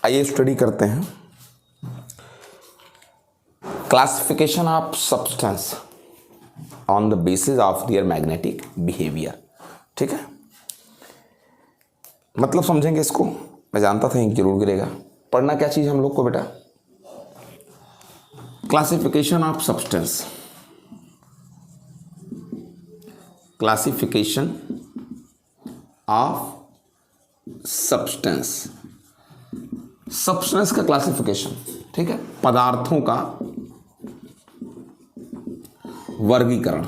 आइए स्टडी करते हैं classification of substance on the basis of their magnetic behaviour. ठीक है, मतलब समझेंगे इसको। मैं जानता था इंक जरूर गिरेगा। पढ़ना क्या चीज़ हम लोग को बेटा, classification of substance. Classification of substance, substance का क्लासिफिकेशन। ठीक है, पदार्थों का वर्गीकरण।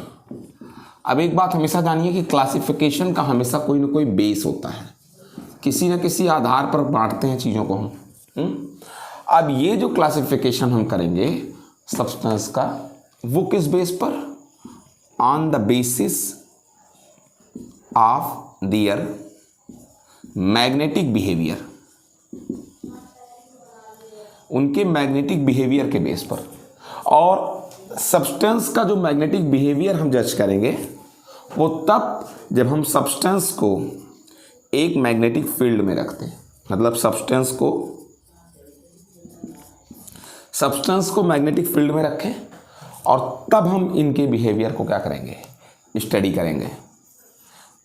अब एक बात हमेशा जानिए कि क्लासिफिकेशन का हमेशा कोई ना कोई बेस होता है, किसी न किसी आधार पर बांटते हैं चीज़ों को हम। अब ये जो क्लासिफिकेशन हम करेंगे सब्सटेंस का, वो किस बेस पर? On the basis of their magnetic behaviour, उनके मैग्नेटिक बिहेवियर के बेस पर। और सब्सटेंस का जो मैग्नेटिक बिहेवियर हम जज करेंगे वो तब जब हम सब्सटेंस को एक मैग्नेटिक फील्ड में रखते हैं। मतलब सब्सटेंस को मैग्नेटिक फील्ड में रखें और तब हम इनके बिहेवियर को क्या करेंगे, स्टडी करेंगे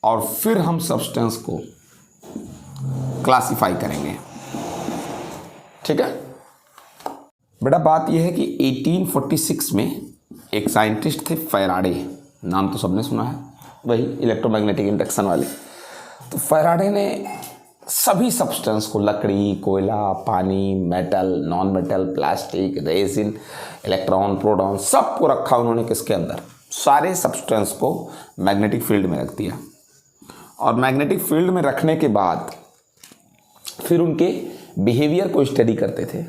और फिर हम सब्सटेंस को क्लासिफाई करेंगे। ठीक है बेटा, बात यह है कि 1846 में एक साइंटिस्ट थे फैराडे, नाम तो सबने सुना है, वही इलेक्ट्रोमैग्नेटिक इंडक्शन वाले। तो फैराडे ने सभी सब्सटेंस को, लकड़ी, कोयला, पानी, metal, non metal, plastic, resin, electron, proton, सबको रखा उन्होंने किसके अंदर, सारे सब्सटेंस को मैग्नेटिक फील्ड में रख दिया। और मैग्नेटिक फील्ड में रखने के बाद फिर उनके बिहेवियर को स्टडी करते थे,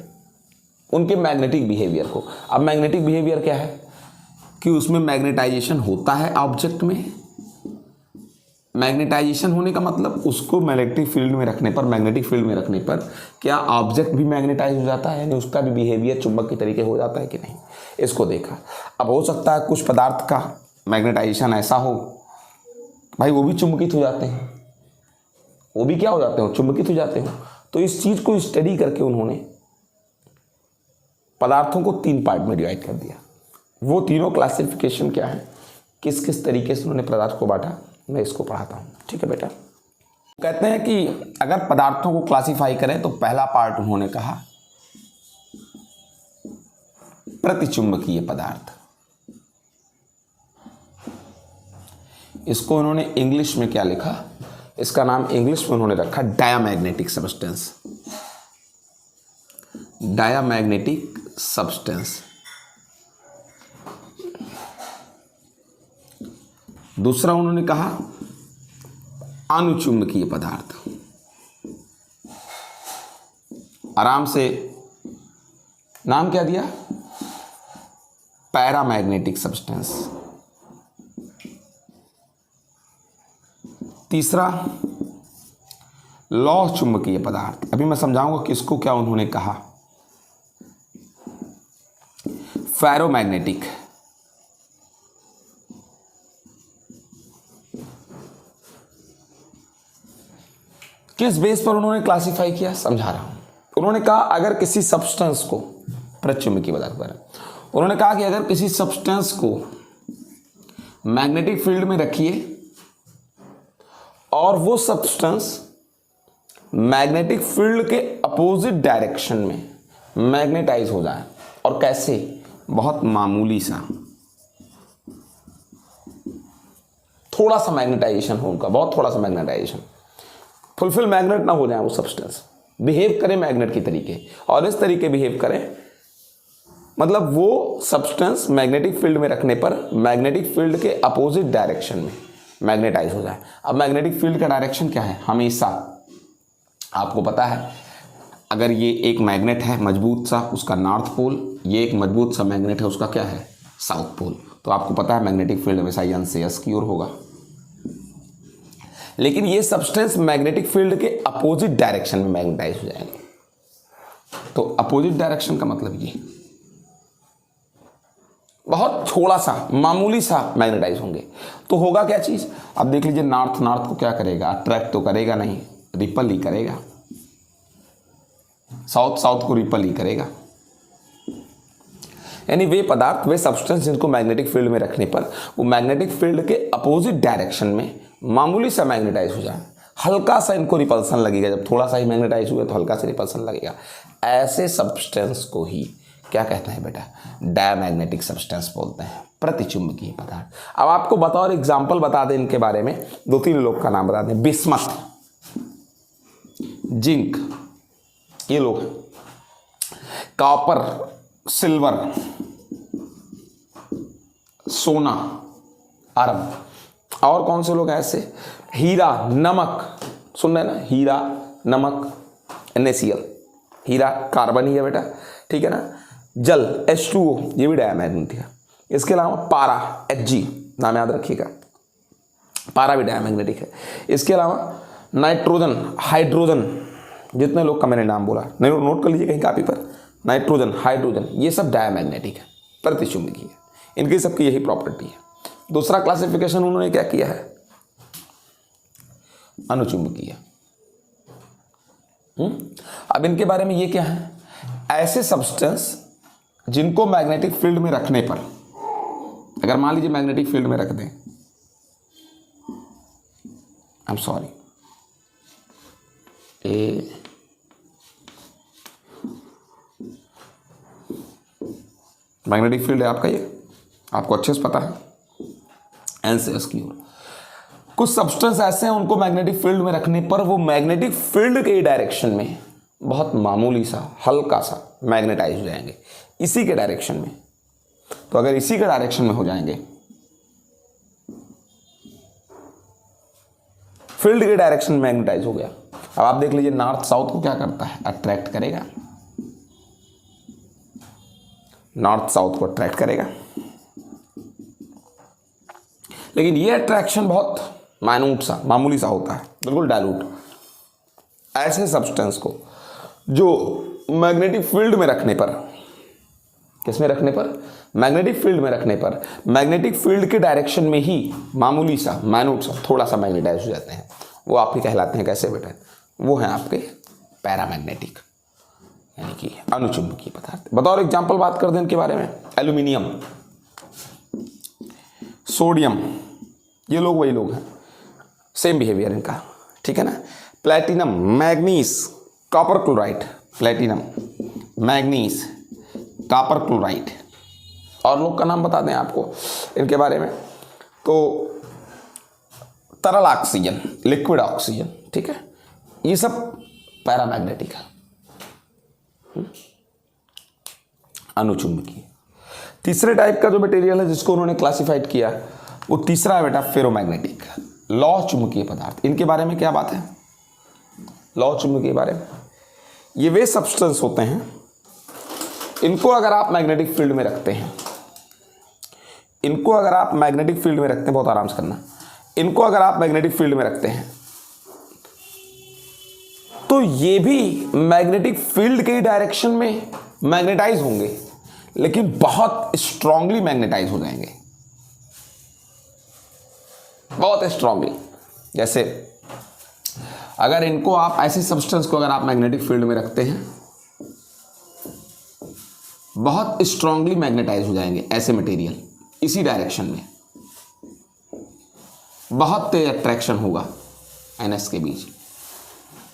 उनके मैग्नेटिक बिहेवियर को। अब मैग्नेटिक बिहेवियर क्या है कि उसमें मैग्नेटाइजेशन होता है ऑब्जेक्ट में। मैग्नेटाइजेशन होने का मतलब उसको मैग्नेटिक फील्ड में रखने पर, मैग्नेटिक फील्ड में रखने पर क्या ऑब्जेक्ट भी मैग्नेटाइज हो जाता है, यानी उसका भी बिहेवियर चुंबक के तरीके हो जाता है कि नहीं, इसको देखा। अब हो सकता है कुछ पदार्थ का मैग्नेटाइजेशन ऐसा हो भाई वो भी चुंबकित हो जाते हैं, वो भी क्या हो जाते हो, चुंबकित हो जाते हो। तो इस चीज को स्टडी करके उन्होंने पदार्थों को 3 पार्ट में डिवाइड कर दिया। वो तीनों क्लासिफिकेशन क्या है, किस किस तरीके से उन्होंने पदार्थ को बांटा, मैं इसको पढ़ाता हूँ। ठीक है बेटा, कहते हैं कि अगर पदार्थों को क्लासिफाई करें तो पहला पार्ट उन्होंने कहा प्रतिचुंबकीय पदार्थ। इसको उन्होंने इंग्लिश में क्या लिखा, इसका नाम इंग्लिश में उन्होंने रखा डायामैग्नेटिक सब्सटेंस। Diamagnetic substance. दूसरा उन्होंने कहा अनुचुंबकीय पदार्थ। आराम से नाम क्या दिया, पैरामैग्नेटिक सब्सटेंस। तीसरा लौह चुंबकीय पदार्थ। अभी मैं समझाऊंगा किसको क्या उन्होंने कहा, फेरोमैग्नेटिक। किस बेस पर उन्होंने क्लासिफाई किया, समझा रहा हूं। उन्होंने कहा अगर किसी सब्सटेंस को, प्रतिचुंबकीय पदार्थ पर उन्होंने कहा कि अगर किसी सब्सटेंस को मैग्नेटिक फील्ड में रखिए और वो सब्सटेंस मैग्नेटिक फील्ड के अपोजिट डायरेक्शन में मैग्नेटाइज हो जाए। और कैसे, बहुत मामूली सा, थोड़ा सा मैग्नेटाइजेशन हो उनका, बहुत थोड़ा सा मैग्नेटाइजेशन, फुलफिल मैग्नेट ना हो जाए वो सब्सटेंस, बिहेव करे मैग्नेट की तरीके। और इस तरीके बिहेव करे मतलब वो सब्सटेंस मैग्नेटिक फील्ड में रखने पर मैग्नेटिक फील्ड के अपोजिट डायरेक्शन में मैग्नेटाइज हो जाए। अब मैग्नेटिक फील्ड का डायरेक्शन क्या है, हमेशा आपको पता है, अगर ये एक मैग्नेट है मजबूत सा, उसका नॉर्थ पोल, ये एक मजबूत सा मैग्नेट है, उसका क्या है, साउथ पोल। तो आपको पता है मैग्नेटिक फील्ड हमेशा यन से यस की ओर होगा। लेकिन ये सब्सटेंस मैग्नेटिक फील्ड के अपोजिट डायरेक्शन में मैग्नेटाइज हो जाएंगे। तो अपोजिट डायरेक्शन का मतलब ये बहुत थोड़ा सा, मामूली सा मैग्नेटाइज होंगे। तो होगा क्या चीज, अब देख लीजिए, नॉर्थ को क्या करेगा, अट्रैक्ट तो करेगा नहीं, रिपल ही करेगा। साउथ साउथ को रिपल ही करेगा। यानी वे पदार्थ, वे सब्सटेंस जिनको मैग्नेटिक फील्ड में रखने पर वो मैग्नेटिक फील्ड के अपोजिट डायरेक्शन में मामूली सा मैग्नेटाइज हो जाए, हल्का सा इनको रिपल्सन लगेगा। जब थोड़ा सा ही मैग्नेटाइज हुआ तो हल्का सा रिपल्सन लगेगा। ऐसे सब्सटेंस को ही क्या कहते हैं बेटा? डायमैग्नेटिक सब्सटेंस बोलते हैं, प्रतिचुंबकीय पदार्थ। अब आपको बताओ, एग्जाम्पल बता दें इनके बारे में, 2-3 लोग का नाम बता दें। बिस्मथ, जिंक, ये लोग हैं। कॉपर, सिल्वर, सोना, आयरन। और कौन से लोग हैं ऐसे? हीरा, नमक, सुन रहे ना, हीरा, नमक, NaCl, हीरा कार्बन ही है बेटा, ठीक है ना। जल, H2O, ये भी डायमैग्नेटिक है। इसके अलावा पारा, Hg, नाम याद रखिएगा, पारा भी डायमैग्नेटिक है। इसके अलावा नाइट्रोजन, हाइड्रोजन, जितने लोग का मैंने नाम बोला नोट कर लीजिए कहीं कॉपी पर। नाइट्रोजन, हाइड्रोजन, ये सब डायमैग्नेटिक है, प्रतिचुंबकीय है। इनकी सबकी यही प्रॉपर्टी है। दूसरा क्लासिफिकेशन उन्होंने क्या किया है? अनुचुंबकीय। अब इनके बारे में ये क्या है? ऐसे सब्सटेंस जिनको मैग्नेटिक फील्ड में रखने पर, अगर मान लीजिए मैग्नेटिक फील्ड में रख दें, आई एम सॉरी, मैग्नेटिक फील्ड है आपका, ये आपको अच्छे से पता है, एन से एस की ओर। कुछ सब्सटेंस ऐसे हैं उनको मैग्नेटिक फील्ड में रखने पर वो मैग्नेटिक फील्ड के डायरेक्शन में बहुत मामूली सा, हल्का सा मैग्नेटाइज हो जाएंगे, इसी के डायरेक्शन में। तो अगर इसी के डायरेक्शन में हो जाएंगे, फील्ड के डायरेक्शन में मैग्नेटाइज हो गया। अब आप देख लीजिए नॉर्थ साउथ को क्या करता है? अट्रैक्ट करेगा, नॉर्थ साउथ को अट्रैक्ट करेगा। लेकिन ये अट्रैक्शन बहुत माइन्यूट सा, मामूली सा होता है, बिल्कुल डायलूट। ऐसे सब्सटेंस को जो मैग्नेटिक फील्ड में रखने पर, किसमें रखने पर? मैग्नेटिक फील्ड में रखने पर मैग्नेटिक फील्ड के डायरेक्शन में ही मामूली सा, माइन्यूट सा, थोड़ा सा मैग्नेटाइज हो जाते हैं, वो आपके कहलाते हैं कैसे बेटा? वो हैं आपके पैरामैग्नेटिक, यानी कि अनुचुंबकीय पदार्थ। बताओ एग्जाम्पल बात कर दें इनके बारे में। एल्यूमिनियम, सोडियम, ये लोग वही लोग हैं, सेम बिहेवियर इनका, ठीक है ना। Platinum, manganese, copper chloride, platinum, manganese, copper chloride. और लोग का नाम बता दें आपको इनके बारे में, तो तरल ऑक्सीजन, लिक्विड ऑक्सीजन, ठीक है, ये सब पैरामैग्नेटिक है, अनुचुंबकीय। तीसरे टाइप का जो मटेरियल है जिसको उन्होंने क्लासिफाइड किया, वो तीसरा है बेटा फेरोमैग्नेटिक, लौह चुंबकीय पदार्थ। इनके बारे में क्या बात है? लौह चुंबकीय बारे में, ये वे सब्सटेंस होते हैं, इनको अगर आप मैग्नेटिक फील्ड में रखते हैं, इनको अगर आप मैग्नेटिक फील्ड में रखते हैं, बहुत आराम से करना, इनको अगर आप मैग्नेटिक फील्ड में रखते हैं तो ये भी मैग्नेटिक फील्ड के डायरेक्शन में मैग्नेटाइज होंगे, लेकिन बहुत स्ट्रांगली मैग्नेटाइज हो जाएंगे, बहुत स्ट्रांगली। जैसे अगर इनको आप, ऐसे सब्सटेंस को अगर आप मैग्नेटिक फील्ड में रखते हैं, बहुत स्ट्रांगली मैग्नेटाइज हो जाएंगे ऐसे मटेरियल, इसी डायरेक्शन में बहुत तेज अट्रैक्शन होगा एनएस के बीच।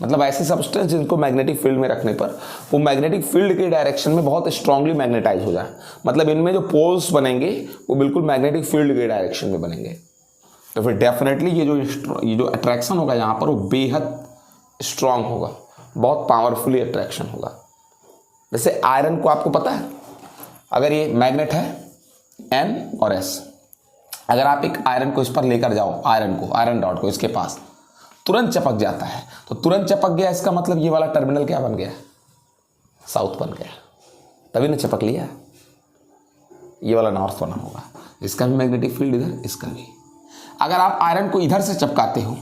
मतलब ऐसे सब्सटेंस जिनको मैग्नेटिक फील्ड में रखने पर वो मैग्नेटिक फील्ड के डायरेक्शन में बहुत स्ट्रांगली मैग्नेटाइज हो जाए, मतलब इनमें जो पोल्स बनेंगे वो बिल्कुल मैग्नेटिक फील्ड के डायरेक्शन में बनेंगे। तो फिर डेफिनेटली ये जो अट्रैक्शन होगा यहाँ पर वो बेहद स्ट्रांग होगा, बहुत पावरफुली अट्रैक्शन होगा। जैसे आयरन को आपको पता है, अगर ये मैग्नेट है N और S, अगर आप एक आयरन को इस पर लेकर जाओ, आयरन रॉड को इसके पास, तुरंत चपक जाता है। तो तुरंत चपक गया, इसका मतलब ये वाला टर्मिनल क्या बन गया? साउथ बन गया, तभी ना चपक लिया। ये वाला नॉर्थ बना होगा, इसका भी मैग्नेटिक फील्ड इधर, इसका भी। अगर आप आयरन को इधर से चपकाते हो,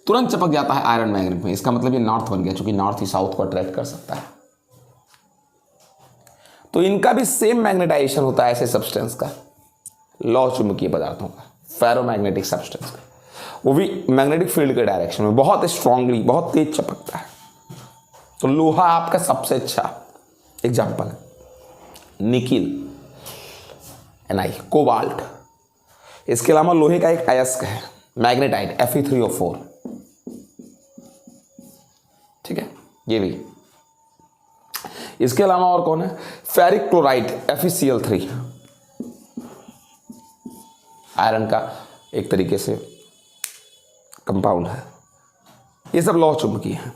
तुरंत चपक जाता है आयरन मैग्नेट में, इसका मतलब ये नॉर्थ बन गया, क्योंकि नॉर्थ ही साउथ को अट्रैक्ट कर सकता है। तो इनका भी सेम मैग्नेटाइजेशन होता है ऐसे सब्सटेंस का, लौह चुंबकीय पदार्थों का, फेरोमैग्नेटिक सब्सटेंस का, वो भी मैग्नेटिक फील्ड के डायरेक्शन में बहुत स्ट्रांगली, बहुत तेज चपकता है। तो लोहा आपका सबसे अच्छा एग्जाम्पल है। Nickel Ni, cobalt. इसके अलावा लोहे का एक अयस्क है मैग्नेटाइट Fe3O4, ठीक है, ये भी। इसके अलावा और कौन है? फेरिक क्लोराइड FeCl3, आयरन का एक तरीके से कंपाउंड है। ये सब लौह चुंबकीय है।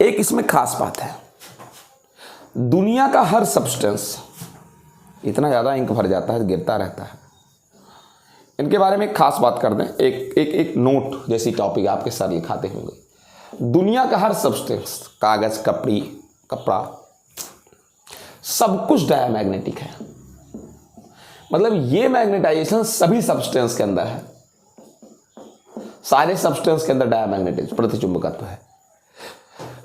एक इसमें खास बात है, दुनिया का हर सब्सटेंस, इतना ज़्यादा इंक भर जाता है, गिरता रहता है। इनके बारे में एक खास बात कर दें, एक नोट जैसी टॉपिक आपके सर लिखाते होंगे। दुनिया का हर सब्सटेंस, कागज, कपड़ा, सब कुछ डायमैग्नेटिक है। मतलब ये मैग्नेटाइजेशन सभी सब्सटेंस के अंदर है। सारे सब्सटेंस के अंदर डायमैग्नेटिक प्रतिचुंबकत्व है।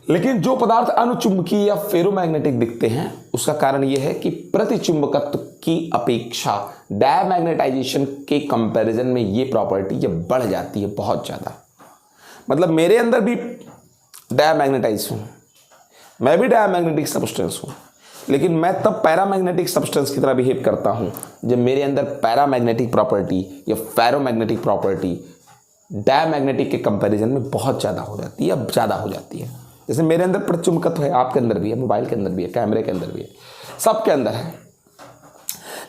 लेकिन जो पदार्थ अनुचुंबकीय या फेरोमैग्नेटिक दिखते हैं, उसका कारण यह है कि प्रतिचुंबकत्व की अपेक्षा डायमैग्नेटाइजेशन के कंपैरिजन में ये प्रॉपर्टी ये बढ़ जाती है बहुत ज़्यादा। मतलब मेरे अंदर भी डायमैग्नेटाइज हूँ, मैं भी डायमैग्नेटिक सब्सटेंस हूँ, लेकिन मैं तब पैरामैग्नेटिक सब्सटेंस की तरह बिहेव करता हूँ जब मेरे अंदर पैरामैग्नेटिक प्रॉपर्टी या फेरोमैग्नेटिक प्रॉपर्टी डायमैग्नेटिक के कंपैरिजन में बहुत ज़्यादा हो जाती है, अब ज़्यादा हो जाती है। जैसे मेरे अंदर प्रतिचुंबकत्व है, आपके अंदर भी है, मोबाइल के अंदर भी है, कैमरे के अंदर भी है, सबके अंदर है।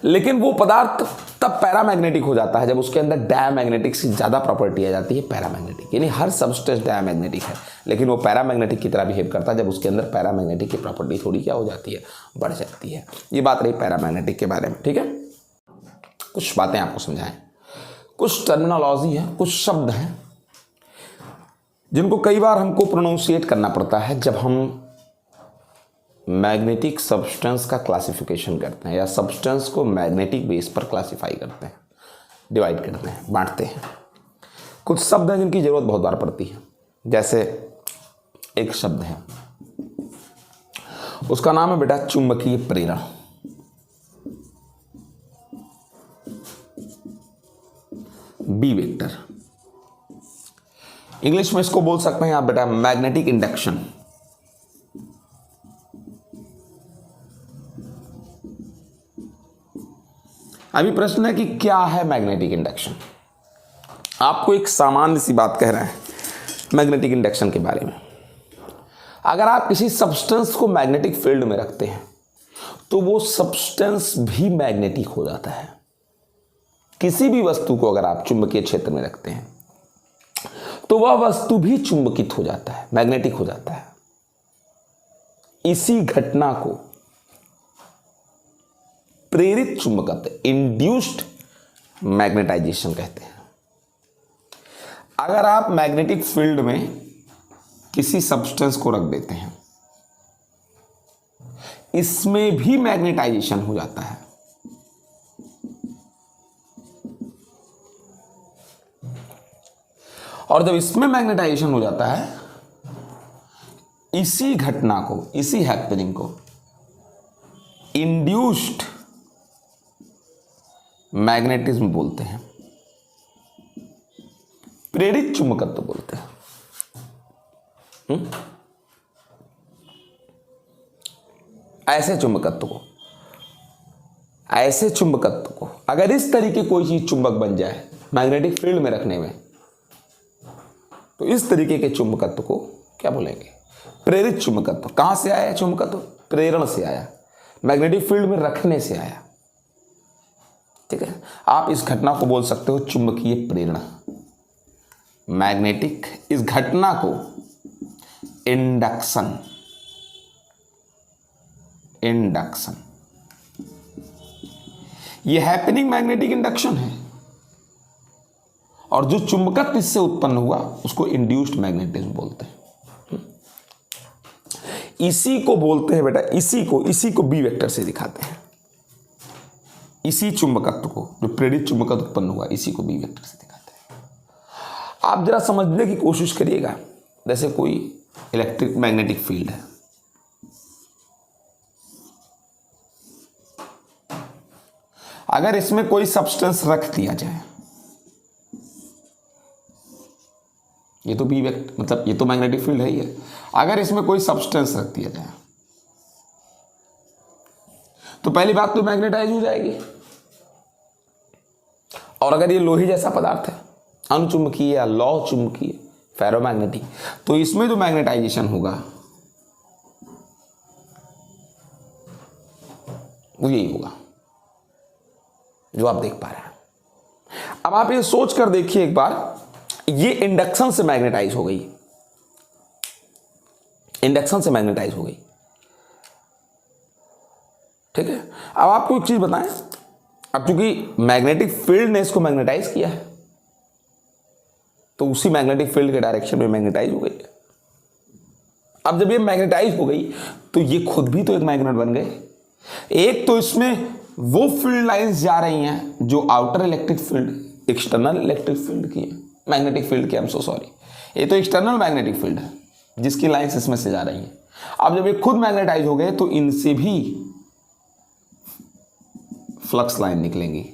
लेकिन वो पदार्थ तब पैरामैग्नेटिक हो जाता है जब उसके अंदर डायमैग्नेटिक से ज़्यादा प्रॉपर्टी आ जाती है पैरामैग्नेटिक। यानी हर सब्सटेंस डायमैग्नेटिक है, लेकिन वो पैरामैग्नेटिक की तरह बिहेव करता है जब उसके अंदर पैरामैग्नेटिक की प्रॉपर्टी थोड़ी क्या हो जाती है, बढ़ जाती है। ये बात रही पैरामैग्नेटिक के बारे में, ठीक है। कुछ बातें आपको समझाएं, कुछ टर्मिनोलॉजी है, कुछ शब्द हैं जिनको कई बार हमको प्रोनाउंसिएट करना पड़ता है जब हम मैग्नेटिक सब्सटेंस का क्लासिफिकेशन करते हैं या सब्सटेंस को मैग्नेटिक बेस पर क्लासिफाई करते हैं, डिवाइड करते हैं, बांटते हैं। कुछ शब्द हैं जिनकी ज़रूरत बहुत बार पड़ती है। जैसे एक शब्द है, उसका नाम है बेटा चुंबकीय प्रेरण। बी वेक्टर, इंग्लिश में इसको बोल सकते हैं आप बेटा मैग्नेटिक इंडक्शन। अभी प्रश्न है कि क्या है मैग्नेटिक इंडक्शन। आपको एक सामान्य सी बात कह रहे हैं मैग्नेटिक इंडक्शन के बारे में। अगर आप किसी सब्सटेंस को मैग्नेटिक फील्ड में रखते हैं तो वो सब्सटेंस भी मैग्नेटिक हो जाता है। किसी भी वस्तु को अगर आप चुंबकीय क्षेत्र में रखते हैं तो वह वस्तु भी चुंबकित हो जाता है, मैग्नेटिक हो जाता है। इसी घटना को प्रेरित चुंबकत्व, इंड्यूस्ड मैग्नेटाइजेशन कहते हैं। अगर आप मैग्नेटिक फील्ड में किसी सब्सटेंस को रख देते हैं, इसमें भी मैग्नेटाइजेशन हो जाता है। और जब इसमें मैग्नेटाइजेशन हो जाता है, इसी घटना को, इसी हैपनिंग को इंड्यूस्ड मैग्नेटिज्म बोलते हैं, प्रेरित चुंबकत्व बोलते हैं। ऐसे चुंबकत्व को अगर इस तरीके कोई चीज चुंबक बन जाए मैग्नेटिक फील्ड में रखने में, तो इस तरीके के चुंबकत्व को क्या बोलेंगे? प्रेरित चुंबकत्व। कहां से आया चुंबकत्व? प्रेरण से आया, मैग्नेटिक फील्ड में रखने से आया। ठीक है, आप इस घटना को बोल सकते हो चुंबकीय प्रेरण। मैग्नेटिक, इस घटना को इंडक्शन ये हैपनिंग मैग्नेटिक इंडक्शन है, और जो चुंबकत्व इससे उत्पन्न हुआ उसको इंड्यूस्ड मैग्नेटिज्म बोलते हैं। इसी को बोलते हैं बेटा, इसी को बी वेक्टर से दिखाते हैं। इसी चुंबकत्व को, जो प्रेरित चुंबकत्व उत्पन्न हुआ, इसी को बी वेक्टर से दिखाते हैं। आप जरा समझने की कोशिश करिएगा। जैसे कोई इलेक्ट्रिक मैग्नेटिक फील्ड है, अगर इसमें कोई सब्सटेंस रख दिया जाए ये तो बी वेक्टर, मतलब ये तो मैग्नेटिक फील्ड है ही है। अगर इसमें कोई सब्सटेंस रख दिया जाए तो पहली बात तो मैग्नेटाइज हो जाएगी, और अगर ये लोहे जैसा पदार्थ है, अनुचुंबकीय या लौह चुंबकीय, फेरोमैग्नेटिक, तो इसमें जो मैग्नेटाइजेशन होगा वो यही होगा जो आप देख पा रहे हैं। अब आप ये सोच कर देखिए एक बार, ये इंडक्शन से मैग्नेटाइज हो गई, इंडक्शन से मैग्नेटाइज हो गई, ठीक है। अब आपको एक चीज बताएं, अब चूंकि मैग्नेटिक फील्ड ने इसको मैग्नेटाइज किया है तो उसी मैग्नेटिक फील्ड के डायरेक्शन में मैग्नेटाइज हो गई है। अब जब ये मैग्नेटाइज हो गई तो ये खुद भी तो एक मैग्नेट बन गए। एक तो इसमें वो फील्ड लाइंस जा रही हैं जो outer electric field, external electric field की है, मैग्नेटिक फील्ड की, आई एम सो सॉरी, ये तो एक्सटर्नल मैग्नेटिक फील्ड है जिसकी लाइंस इसमें से जा रही हैं। अब जब ये खुद मैग्नेटाइज हो गए तो इनसे भी फ्लक्स लाइन निकलेंगी,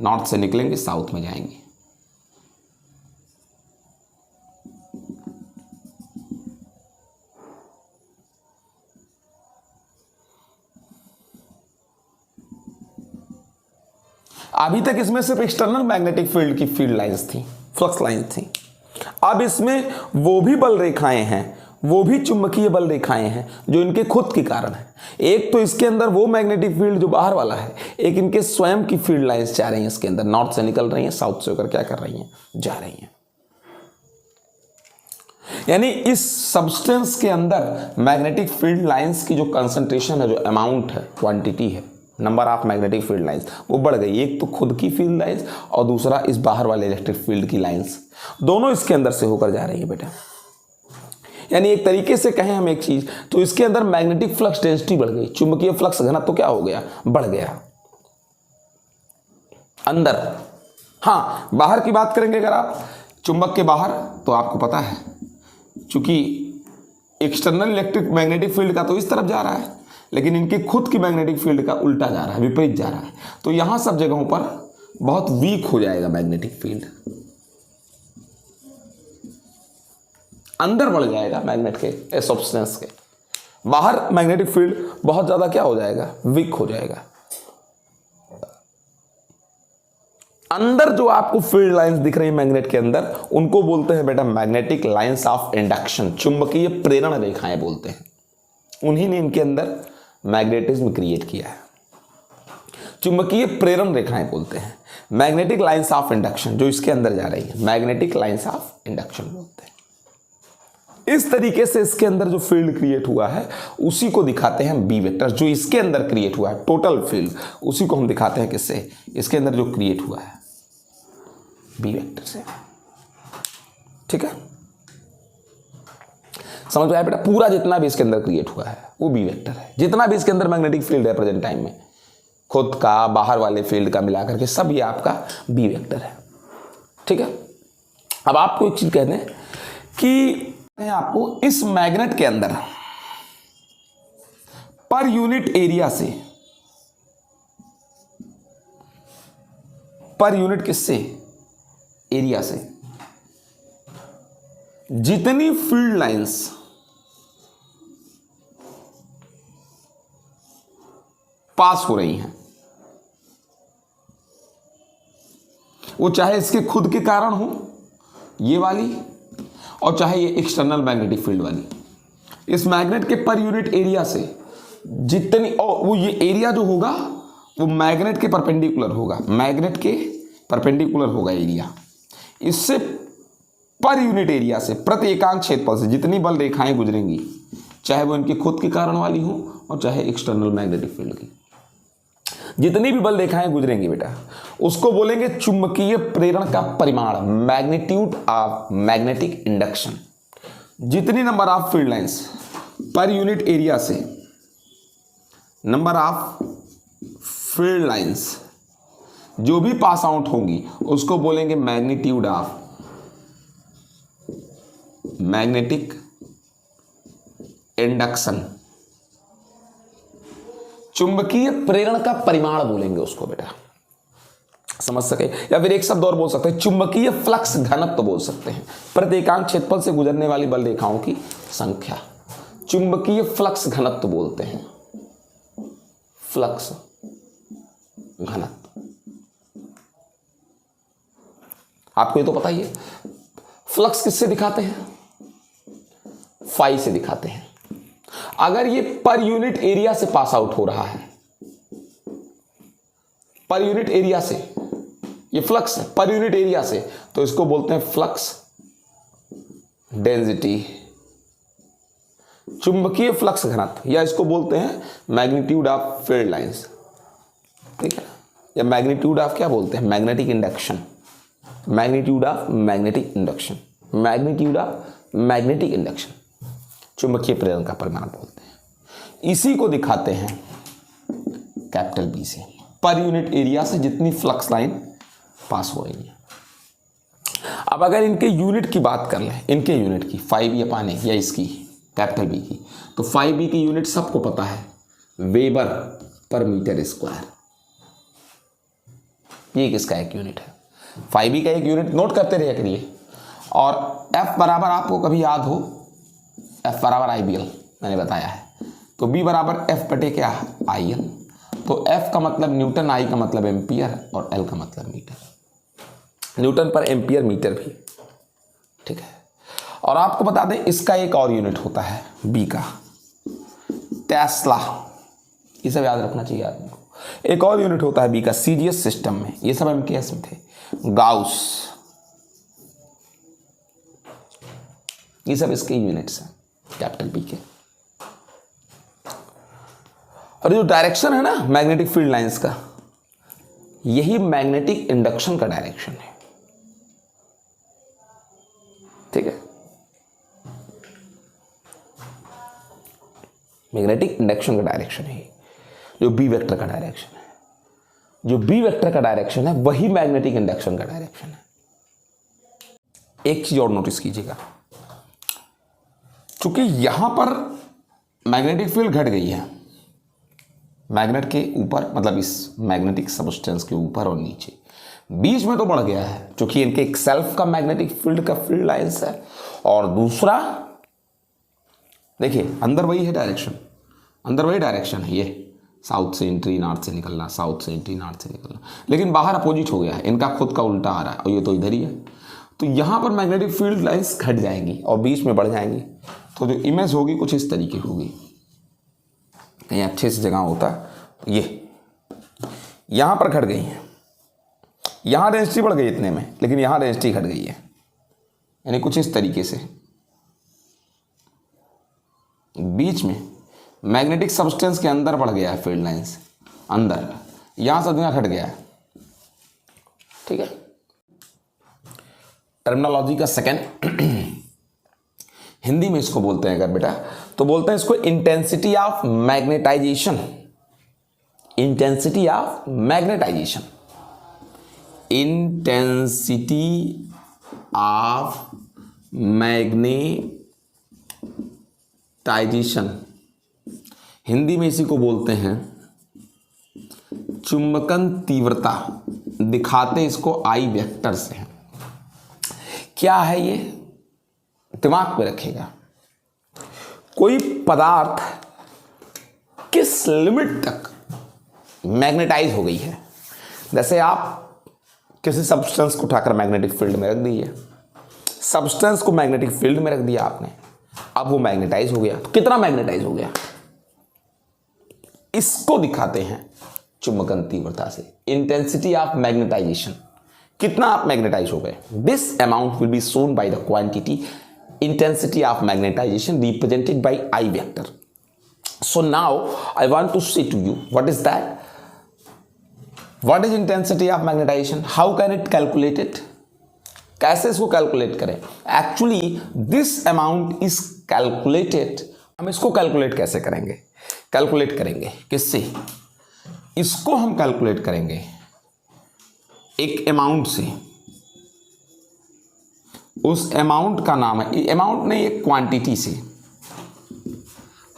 नॉर्थ से निकलेंगे साउथ में जाएंगी। अभी तक इसमें सिर्फ एक्सटर्नल मैग्नेटिक फील्ड की फील्ड लाइंस थी, फ्लक्स लाइंस थी। अब इसमें वो भी बल रेखाएं हैं, वो भी चुंबकीय बल रेखाएं हैं जो इनके खुद के कारण है। एक तो इसके अंदर वो मैग्नेटिक फील्ड जो बाहर वाला है, एक इनके स्वयं की फील्ड लाइंस जा रही हैं इसके अंदर, नॉर्थ से निकल रही हैं, साउथ से होकर क्या कर रही हैं, जा रही हैं। यानी इस सब्सटेंस के अंदर मैग्नेटिक फील्ड लाइंस की जो कंसंट्रेशन है, जो अमाउंट है, क्वांटिटी है, number of magnetic field lines, वो बढ़ गई। एक तो खुद की फील्ड लाइंस और दूसरा इस बाहर वाले इलेक्ट्रिक फील्ड की लाइंस, दोनों इसके अंदर से होकर जा रही है बेटा। यानी एक तरीके से कहें हम एक चीज, तो इसके अंदर मैग्नेटिक फ्लक्स डेंसिटी बढ़ गई, चुंबकीय फ्लक्स घनत्व तो क्या हो गया, बढ़ गया अंदर। हाँ, बाहर की बात करेंगे अगर आप चुंबक के बाहर, तो आपको पता है चूंकि एक्सटर्नल इलेक्ट्रिक मैग्नेटिक फील्ड का तो इस तरफ जा रहा है, लेकिन इनके खुद की मैग्नेटिक फील्ड का उल्टा जा रहा है, विपरीत जा रहा है। तो यहां सब जगहों पर बहुत वीक हो जाएगा मैग्नेटिक फील्ड, अंदर बढ़ जाएगा मैग्नेट के सब्सटेंस के, बाहर मैग्नेटिक फील्ड बहुत ज्यादा क्या हो जाएगा, वीक हो जाएगा। अंदर जो आपको फील्ड लाइंस दिख रही है मैग्नेट के अंदर, उनको बोलते हैं बेटा मैग्नेटिक लाइंस ऑफ इंडक्शन, चुंबकीय प्रेरण रेखाएं बोलते हैं। उन्हीं ने इनके अंदर मैग्नेटिज्म क्रिएट किया है, चुंबकीय प्रेरण रेखाएं बोलते हैं। मैग्नेटिक लाइंस ऑफ इंडक्शन जो इसके अंदर जा रही है, मैग्नेटिक लाइंस ऑफ इंडक्शन बोलते हैं। इस तरीके से इसके अंदर जो फील्ड क्रिएट हुआ है उसी को दिखाते हैं बी वेक्टर। जो इसके अंदर क्रिएट हुआ है टोटल फील्ड, उसी को हम दिखाते हैं किससे, इसके अंदर जो क्रिएट हुआ है बी वेक्टर से। ठीक है, समझ में आया बेटा? पूरा जितना भी इसके अंदर क्रिएट हुआ है वो बी वेक्टर है। जितना भी इसके अंदर मैग्नेटिक फील्ड है प्रेजेंट टाइम में, खुद का बाहर वाले फील्ड का मिलाकर के सब ये आपका बी वेक्टर है। ठीक है, अब आपको एक चीज कहते हैं कि आपको इस मैग्नेट के अंदर पर यूनिट एरिया से, पर यूनिट किससे, एरिया से, जितनी फील्ड लाइंस पास हो रही हैं, वो चाहे इसके खुद के कारण हो ये वाली, और चाहे ये एक्सटर्नल मैग्नेटिक फील्ड वाली, इस मैग्नेट के पर यूनिट एरिया से जितनी, और वो ये एरिया जो होगा वो मैग्नेट के परपेंडिकुलर होगा, मैग्नेट के परपेंडिकुलर होगा एरिया। इससे पर यूनिट एरिया से, प्रति एकांक क्षेत्रफल से जितनी बल रेखाएं गुजरेंगी, चाहे वो इनके खुद के कारण वाली हो और चाहे एक्सटर्नल मैग्नेटिक फील्ड की, जितनी भी बल रेखाएं गुजरेंगी बेटा, उसको बोलेंगे चुंबकीय प्रेरण का परिमाण, मैग्नीट्यूड ऑफ मैग्नेटिक इंडक्शन। जितनी number of field lines per unit area से, नंबर ऑफ फील्ड लाइंस जो भी पास आउट होंगी, उसको बोलेंगे मैग्नीट्यूड ऑफ मैग्नेटिक इंडक्शन। चुंबकीय प्रेरण का परिमाण बोलेंगे उसको बेटा। समझ सके। या फिर एक शब्द और बोल सकते हैं, चुंबकीय फ्लक्स घनत्व बोल सकते हैं, प्रति एकांक क्षेत्रफल से गुजरने वाली बल रेखाओं की संख्या। चुंबकीय फ्लक्स घनत्व बोलते हैं, फ्लक्स घनत्व। आपको ये तो पता ही है। फ्लक्स किससे दिखाते हैं? फाई से दिखाते हैं। अगर ये पर यूनिट एरिया से पास आउट हो रहा है, पर यूनिट एरिया से, ये फ्लक्स है पर यूनिट एरिया से, तो इसको बोलते हैं फ्लक्स डेंसिटी, चुंबकीय फ्लक्स घनत्व, या इसको बोलते हैं मैग्नीट्यूड ऑफ फील्ड लाइंस। ठीक है, या मैग्नीट्यूड ऑफ क्या बोलते हैं? Magnetic induction, magnitude of magnetic induction, magnitude of magnetic induction, चुंबकीय प्रेरण का परिमाण बोलते हैं। इसी को दिखाते हैं कैपिटल बी से, पर यूनिट एरिया से जितनी फ्लक्स लाइन पास हो रही है। अब अगर इनके यूनिट की बात कर लें, इनके यूनिट की 5 या इसकी कैपिटल बी की, तो 5b की यूनिट सबको पता है, वेबर पर मीटर स्क्वायर। ये किसका एक यूनिट है? 5b का एक यूनिट नोट करते रहे करिए। और F बराबर आपको कभी याद हो, F बराबर IBL मैंने बताया है, तो B बराबर F बटे क्या? IL। तो F का मतलब न्यूटन, I का मतलब एम्पियर और L का मतलब metre. Newton per ampere metre भी, ठीक है। और आपको बता दें इसका एक और यूनिट होता है B का, टेस्ला। ये सब याद रखना चाहिए आदमी को। एक और यूनिट होता है B का सीरियस सिस्टम में, ये सब MKS में थे, गाउस। ये सब इसके यूनिट्स हैं कैपिटल B के। और जो डायरेक्शन है ना मैग्नेटिक फील्ड लाइंस का, यही मैग्नेटिक इंडक्शन का डायरेक्शन है। ठीक है, मैग्नेटिक इंडक्शन का डायरेक्शन है जो बी वेक्टर का डायरेक्शन है। जो बी वेक्टर का डायरेक्शन है वही मैग्नेटिक इंडक्शन का डायरेक्शन है। एक चीज और नोटिस कीजिएगा, चूंकि यहां पर मैग्नेटिक फील्ड घट गई है, मैग्नेट के ऊपर मतलब इस मैग्नेटिक सबस्टेंस के ऊपर और नीचे, बीच में तो बढ़ गया है क्योंकि इनके एक सेल्फ का मैग्नेटिक फील्ड का फील्ड लाइंस है, और दूसरा देखिए अंदर वही है डायरेक्शन, अंदर वही डायरेक्शन है, ये साउथ से एंट्री नॉर्थ से निकलना, साउथ से एंट्री नॉर्थ से निकलना, लेकिन बाहर अपोजिट हो गया है, इनका खुद का उल्टा आ रहा है और ये तो इधर ही है। तो यहाँ पर मैग्नेटिक फील्ड लाइंस घट जाएंगी और बीच में बढ़ जाएंगी, तो जो इमेज होगी कुछ इस तरीके होगी। कहीं अच्छे से जगह होता तो ये यहाँ पर घट गई है, यहाँ डेंसिटी बढ़ गई इतने में, लेकिन यहाँ डेंसिटी घट गई है, यानी कुछ इस तरीके से बीच में मैग्नेटिक सब्सटेंस के अंदर बढ़ गया है फील्ड लाइंस, अंदर, यहां से दुनिया घट गया है। ठीक है, टर्मिनोलॉजी का सेकंड हिंदी में इसको बोलते हैं अगर बेटा, तो बोलते हैं इसको intensity of magnetisation, intensity of magnetisation, intensity of magnetisation, Hindi में इसी को बोलते हैं चुंबकन तीव्रता, दिखाते इसको आई वेक्टर से हैं। क्या है ये? दिमाग में रखिएगा, कोई पदार्थ किस लिमिट तक मैग्नेटाइज हो गई है। जैसे आप किसी सब्सटेंस को उठाकर मैग्नेटिक फील्ड में रख दीजिए, सब्सटेंस को मैग्नेटिक फील्ड में रख दिया आपने, अब वो मैग्नेटाइज हो गया, तो कितना मैग्नेटाइज हो गया, इसको दिखाते हैं चुंबकन तीव्रता से, इंटेंसिटी ऑफ मैग्नेटाइजेशन, कितना आप मैग्नेटाइज हो गए। This amount will be shown by the quantity intensity of magnetisation represented by I vector. So now I want to say to you what is that, what is intensity of magnetisation, how can it calculate it, कैसे इसको calculate करें। Actually this amount is calculated, हम इसको calculate कैसे करेंगे, calculate करेंगे किससे, इसको हम कैलकुलेट करेंगे एक अमाउंट से, उस अमाउंट का नाम है, अमाउंट नहीं एक क्वांटिटी से,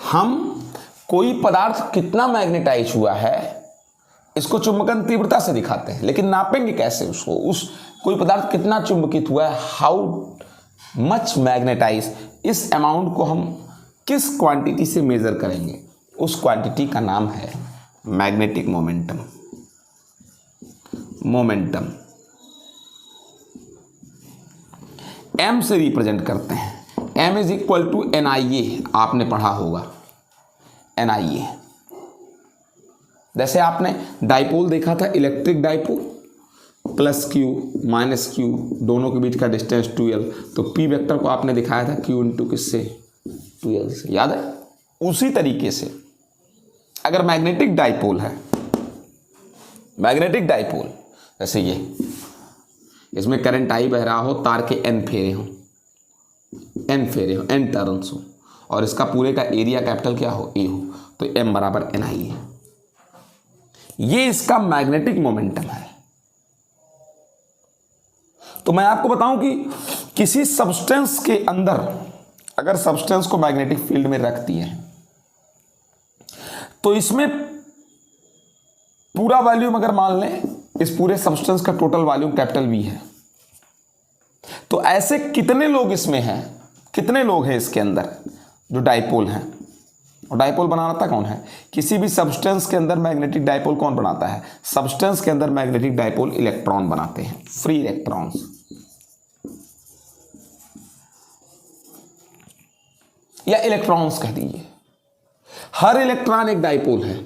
हम कोई पदार्थ कितना मैग्नेटाइज हुआ है इसको चुंबकन तीव्रता से दिखाते हैं, लेकिन नापेंगे कैसे उसको? उस कोई पदार्थ कितना चुंबकित हुआ है, हाउ मच मैग्नेटाइज, इस अमाउंट को हम किस क्वांटिटी से मेजर करेंगे? उस क्वांटिटी का नाम है मैग्नेटिक मोमेंटम। मोमेंटम m से रिप्रेजेंट करते हैं। m is equal to NIA, आपने पढ़ा होगा NIA। जैसे आपने डाइपोल देखा था, electric dipole, plus Q minus Q, दोनों के बीच का डिस्टेंस 2L, तो P वेक्टर को आपने दिखाया था Q इंटू किससे? 2L से, याद है? उसी तरीके से अगर मैग्नेटिक डाइपोल है, मैग्नेटिक डाइपोल जैसे ये, इसमें करंट I बह रहा हो, तार के N फेरे हों, N फेरे हो, N टर्न्स हो, और इसका पूरे का एरिया कैपिटल क्या हो? A हो, तो M बराबर NI है। ये इसका मैग्नेटिक मोमेंटम है। तो मैं आपको बताऊं कि किसी सब्सटेंस के अंदर अगर सब्सटेंस को मैग्नेटिक फील्ड में रख दिए हैं तो इसमें पूरा वॉल्यूम अगर मान लें, इस पूरे सब्सटेंस का टोटल वॉल्यूम कैपिटल V है, तो ऐसे कितने लोग इसमें हैं, कितने लोग हैं इसके अंदर जो डाइपोल हैं? और डाइपोल बनाता कौन है? किसी भी सब्सटेंस के अंदर मैग्नेटिक डाइपोल कौन बनाता है? सब्सटेंस के अंदर मैग्नेटिक डाइपोल इलेक्ट्रॉन बनाते हैं, फ्री इलेक्ट्रॉन्स, या इलेक्ट्रॉन्स कह दीजिए। हर इलेक्ट्रॉन एक डाइपोल है।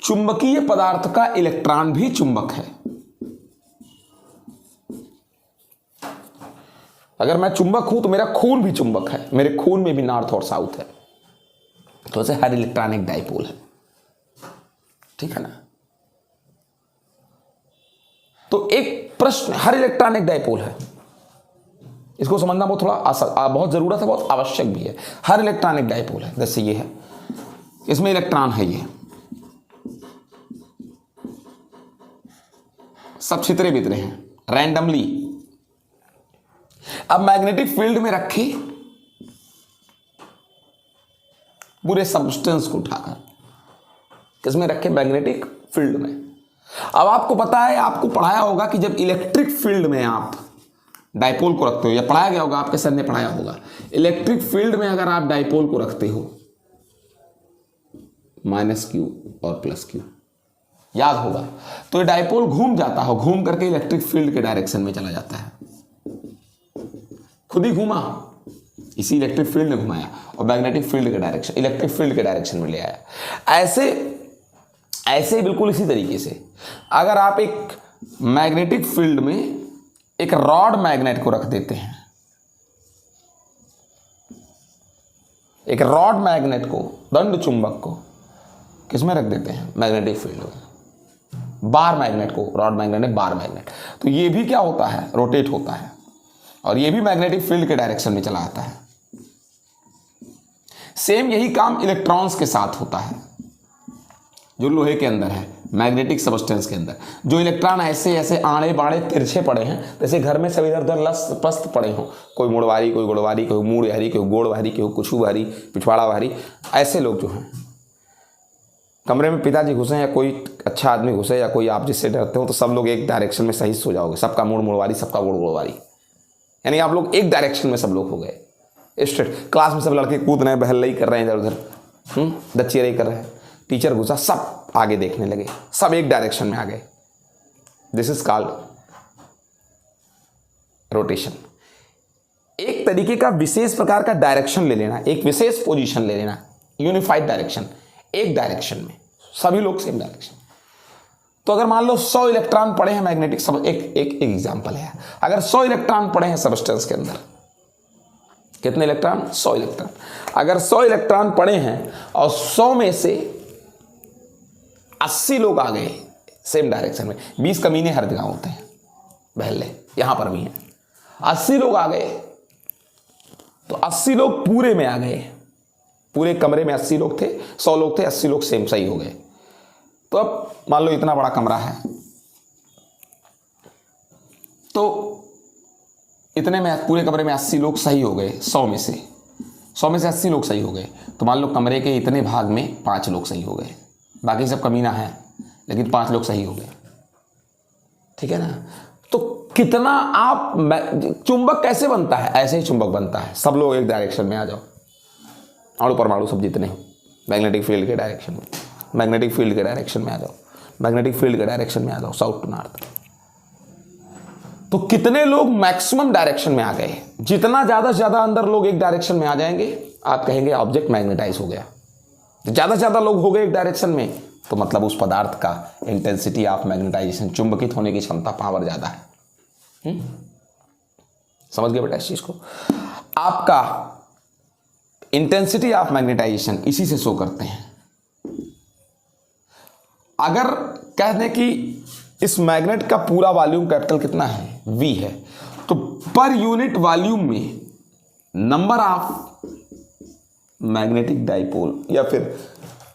चुंबकीय पदार्थ का इलेक्ट्रॉन भी चुंबक है। अगर मैं चुंबक हूं तो मेरा खून भी चुंबक है, मेरे खून में भी नॉर्थ और साउथ है, तो ऐसे हर इलेक्ट्रॉन एक डाइपोल है, ठीक है ना? तो एक प्रश्न, हर इलेक्ट्रॉन एक डाइपोल है, इसको समझना बहुत थोड़ा बहुत जरूरत है, बहुत आवश्यक भी है। हर इलेक्ट्रॉन एक डाइपोल है। जैसे ये है, इसमें इलेक्ट्रॉन है, ये सब छितरे बितरे हैं रैंडमली। अब मैग्नेटिक फील्ड में रखे पूरे सब्सटेंस को उठाकर, किसमें रखे? मैग्नेटिक फील्ड में। अब आपको पता है, आपको पढ़ाया होगा कि जब इलेक्ट्रिक फील्ड में आप डाइपोल को रखते हो, या पढ़ाया गया होगा, आपके सर ने पढ़ाया होगा, इलेक्ट्रिक फील्ड में अगर आप डाइपोल को रखते हो -Q और +Q, याद होगा, तो ये डाइपोल घूम जाता हो, घूम करके इलेक्ट्रिक फील्ड के डायरेक्शन में चला जाता है। खुद ही घूमा, इसी इलेक्ट्रिक फील्ड ने घुमाया और मैग्नेटिक फील्ड के डायरेक्शन, इलेक्ट्रिक फील्ड के डायरेक्शन में ले आया। ऐसे बिल्कुल इसी तरीके से अगर आप एक मैग्नेटिक फील्ड में एक रॉड मैग्नेट को रख देते हैं, एक रॉड मैग्नेट को, दंड चुंबक को किसमें रख देते हैं? मैग्नेटिक फील्ड में। बार मैग्नेट को, रॉड मैग्नेट है, बार मैग्नेट, तो ये भी क्या होता है? रोटेट होता है, और ये भी मैग्नेटिक फील्ड के डायरेक्शन में चला आता है। सेम यही काम इलेक्ट्रॉन्स के साथ होता है, जो लोहे के अंदर है, मैग्नेटिक सब्सटेंस के अंदर। जो इलेक्ट्रॉन ऐसे ऐसे आड़े बाड़े तिरछे पड़े हैं, जैसे घर में सब इधर उधर लस्त पस्त पड़े हों, कोई मुड़वारी, कोई गुड़वारी, कोई मूड़ भारी, कोई गोड़ भारी, कोई कुछू भारी, पिछवाड़ा भारी, ऐसे लोग जो हैं कमरे में पिताजी घुसे या कोई अच्छा आदमी घुसे या कोई आप जिससे डरते हो, तो सब लोग एक डायरेक्शन में सही सो जाओगे, सबका मूड मुड़वारी, सबका गोड़ गोड़वारी, यानी आप लोग एक डायरेक्शन में सब लोग हो गए। स्ट्रेट क्लास में सब लड़के कूद रहे हैं, बहलई कर रहे हैं, इधर उधर दच्चियाई कर रहे हैं, टीचर घुसा, सब आगे देखने लगे, सब एक डायरेक्शन में आ गए। This is called rotation. एक तरीके का विशेष प्रकार का डायरेक्शन ले लेना, एक विशेष पोजीशन ले लेना, यूनिफाइड डायरेक्शन, एक डायरेक्शन में सभी लोग सेम डायरेक्शन। तो अगर मान लो 100 इलेक्ट्रॉन पड़े हैं मैग्नेटिक, सब एक एग्जांपल है, अगर 100 इलेक्ट्रॉन पड़े हैं सब्सटेंस के अंदर, कितने इलेक्ट्रॉन? 100 इलेक्ट्रॉन। अगर 100 इलेक्ट्रॉन पड़े हैं और 100 में से 80 लोग आ गए सेम डायरेक्शन में, 20 कमीने हर जगह होते हैं, बहले यहां पर भी हैं, 80 लोग आ गए, तो 80 लोग पूरे में आ गए, पूरे कमरे में 80 लोग थे, 100 लोग थे, 80 लोग सेम सही हो गए। तो अब मान लो इतना बड़ा कमरा है, तो इतने में पूरे कमरे में 80 लोग सही हो गए, 100 में से 80 लोग सही हो गए, तो मान लो कमरे के इतने भाग में 5 लोग सही हो गए, बाकी सब कमीना है, लेकिन 5 लोग सही हो गए, ठीक है ना। तो कितना आप चुंबक कैसे बनता है, ऐसे ही चुंबक बनता है। सब लोग एक डायरेक्शन में आ जाओ, अणु परमाणु सब जितने हो, मैग्नेटिक फील्ड के डायरेक्शन में, मैग्नेटिक फील्ड के डायरेक्शन में आ जाओ, मैग्नेटिक फील्ड के डायरेक्शन में आ जाओ, साउथ टू नॉर्थ। तो कितने लोग मैक्सिमम डायरेक्शन में आ गए, जितना ज्यादा से ज्यादा अंदर लोग एक डायरेक्शन में आ जाएंगे, आप कहेंगे ऑब्जेक्ट मैग्नेटाइज हो गया। ज्यादा से ज्यादा लोग हो गए एक डायरेक्शन में, तो मतलब उस पदार्थ का इंटेंसिटी ऑफ मैग्नेटाइजेशन, चुंबकित होने की क्षमता, पावर ज्यादा है। समझ गए बेटा इस चीज को। आपका इंटेंसिटी ऑफ मैग्नेटाइजेशन इसी से शो करते हैं। अगर कह दें कि इस मैग्नेट का पूरा वॉल्यूम कैपिटल कितना है, V है, तो पर यूनिट वॉल्यूम में नंबर ऑफ मैग्नेटिक डाइपोल, या फिर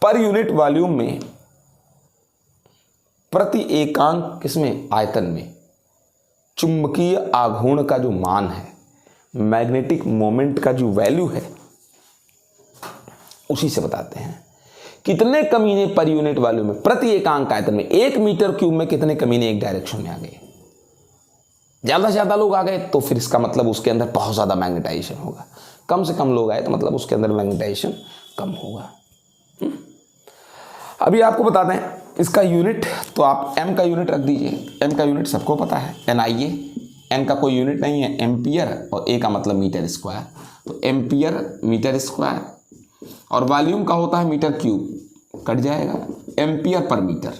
पर यूनिट वॉल्यूम में प्रति एकांक किसमें, आयतन में चुंबकीय आघूर्ण का जो मान है, मैग्नेटिक मोमेंट का जो वैल्यू है, उसी से बताते हैं कितने कमीने पर यूनिट वॉल्यूम में, प्रति एकांक आयतन में, 1 मीटर क्यूब में कितने कमीने एक डायरेक्शन में आ गए। ज्यादा से ज्यादा लोग आ गए तो फिर इसका मतलब उसके अंदर बहुत ज्यादा मैग्नेटाइजेशन होगा। कम से कम लोग आए तो मतलब उसके अंदर मैग्नेटाइजेशन कम होगा। अभी आपको बता दें इसका यूनिट, तो आप m का यूनिट रख दीजिए। m का यूनिट सबको पता है, NIA। n का कोई यूनिट नहीं है, एम्पियर, और a का मतलब मीटर स्क्वायर, तो एम्पियर मीटर स्क्वायर, और वॉल्यूम का होता है मीटर क्यूब, कट जाएगा, एम्पियर पर मीटर।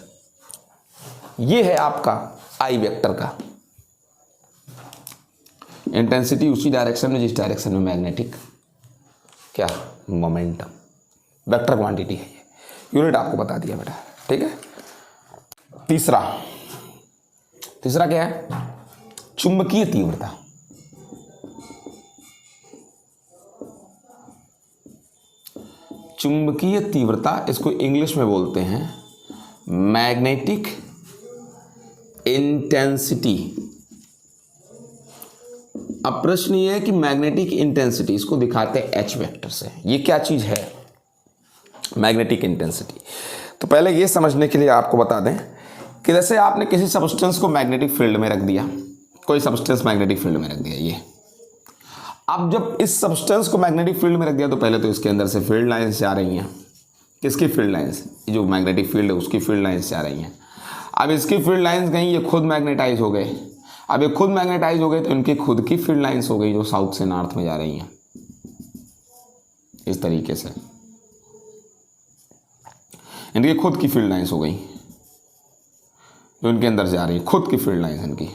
ये है आपका I वेक्टर का इंटेंसिटी, उसी डायरेक्शन में जिस डायरेक्शन में मैग्नेटिक क्या मोमेंटम, वेक्टर क्वांटिटी है। ये यूनिट आपको बता दिया बेटा, ठीक है। तीसरा क्या है, चुंबकीय तीव्रता। चुंबकीय तीव्रता, इसको इंग्लिश में बोलते हैं मैग्नेटिक इंटेंसिटी। अब प्रश्न ये है कि मैग्नेटिक इंटेंसिटी, इसको दिखाते हैं H वेक्टर से। ये क्या चीज है मैग्नेटिक इंटेंसिटी? तो पहले ये समझने के लिए आपको बता दें कि जैसे आपने किसी सब्सटेंस को मैग्नेटिक फील्ड में रख दिया, कोई सब्सटेंस मैग्नेटिक फील्ड में रख दिया, ये अब जब इस सब्सटेंस को मैग्नेटिक फील्ड में रख दिया तो पहले तो इसके अंदर से फील्ड लाइंस आ रही हैं। किसकी फील्ड लाइंस? जो मैग्नेटिक फील्ड है उसकी फील्ड लाइंस आ रही हैं। अब इसकी फील्ड लाइंस गई, ये खुद मैग्नेटाइज हो गए। अब ये खुद मैग्नेटाइज हो गए तो इनकी खुद की फील्ड लाइंस हो गई जो साउथ से नॉर्थ में जा रही हैं, इस तरीके से इनकी खुद की फील्ड लाइंस हो गई जो इनके अंदर जा रही है, खुद की फील्ड लाइंस इनकी।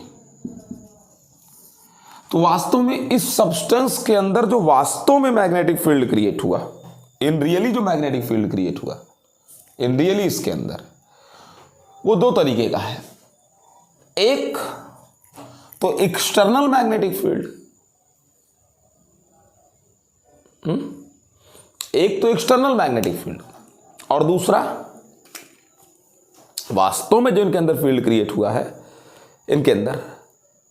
तो वास्तव में इस सब्सटेंस के अंदर जो वास्तव में मैग्नेटिक फील्ड क्रिएट हुआ, इन रियली जो मैग्नेटिक फील्ड क्रिएट हुआ इन रियली इसके अंदर, वो दो तरीके का है। एक तो एक्सटर्नल मैग्नेटिक फील्ड, एक तो एक्सटर्नल मैग्नेटिक फील्ड, और दूसरा वास्तव में जो इनके अंदर फील्ड क्रिएट हुआ है, इनके अंदर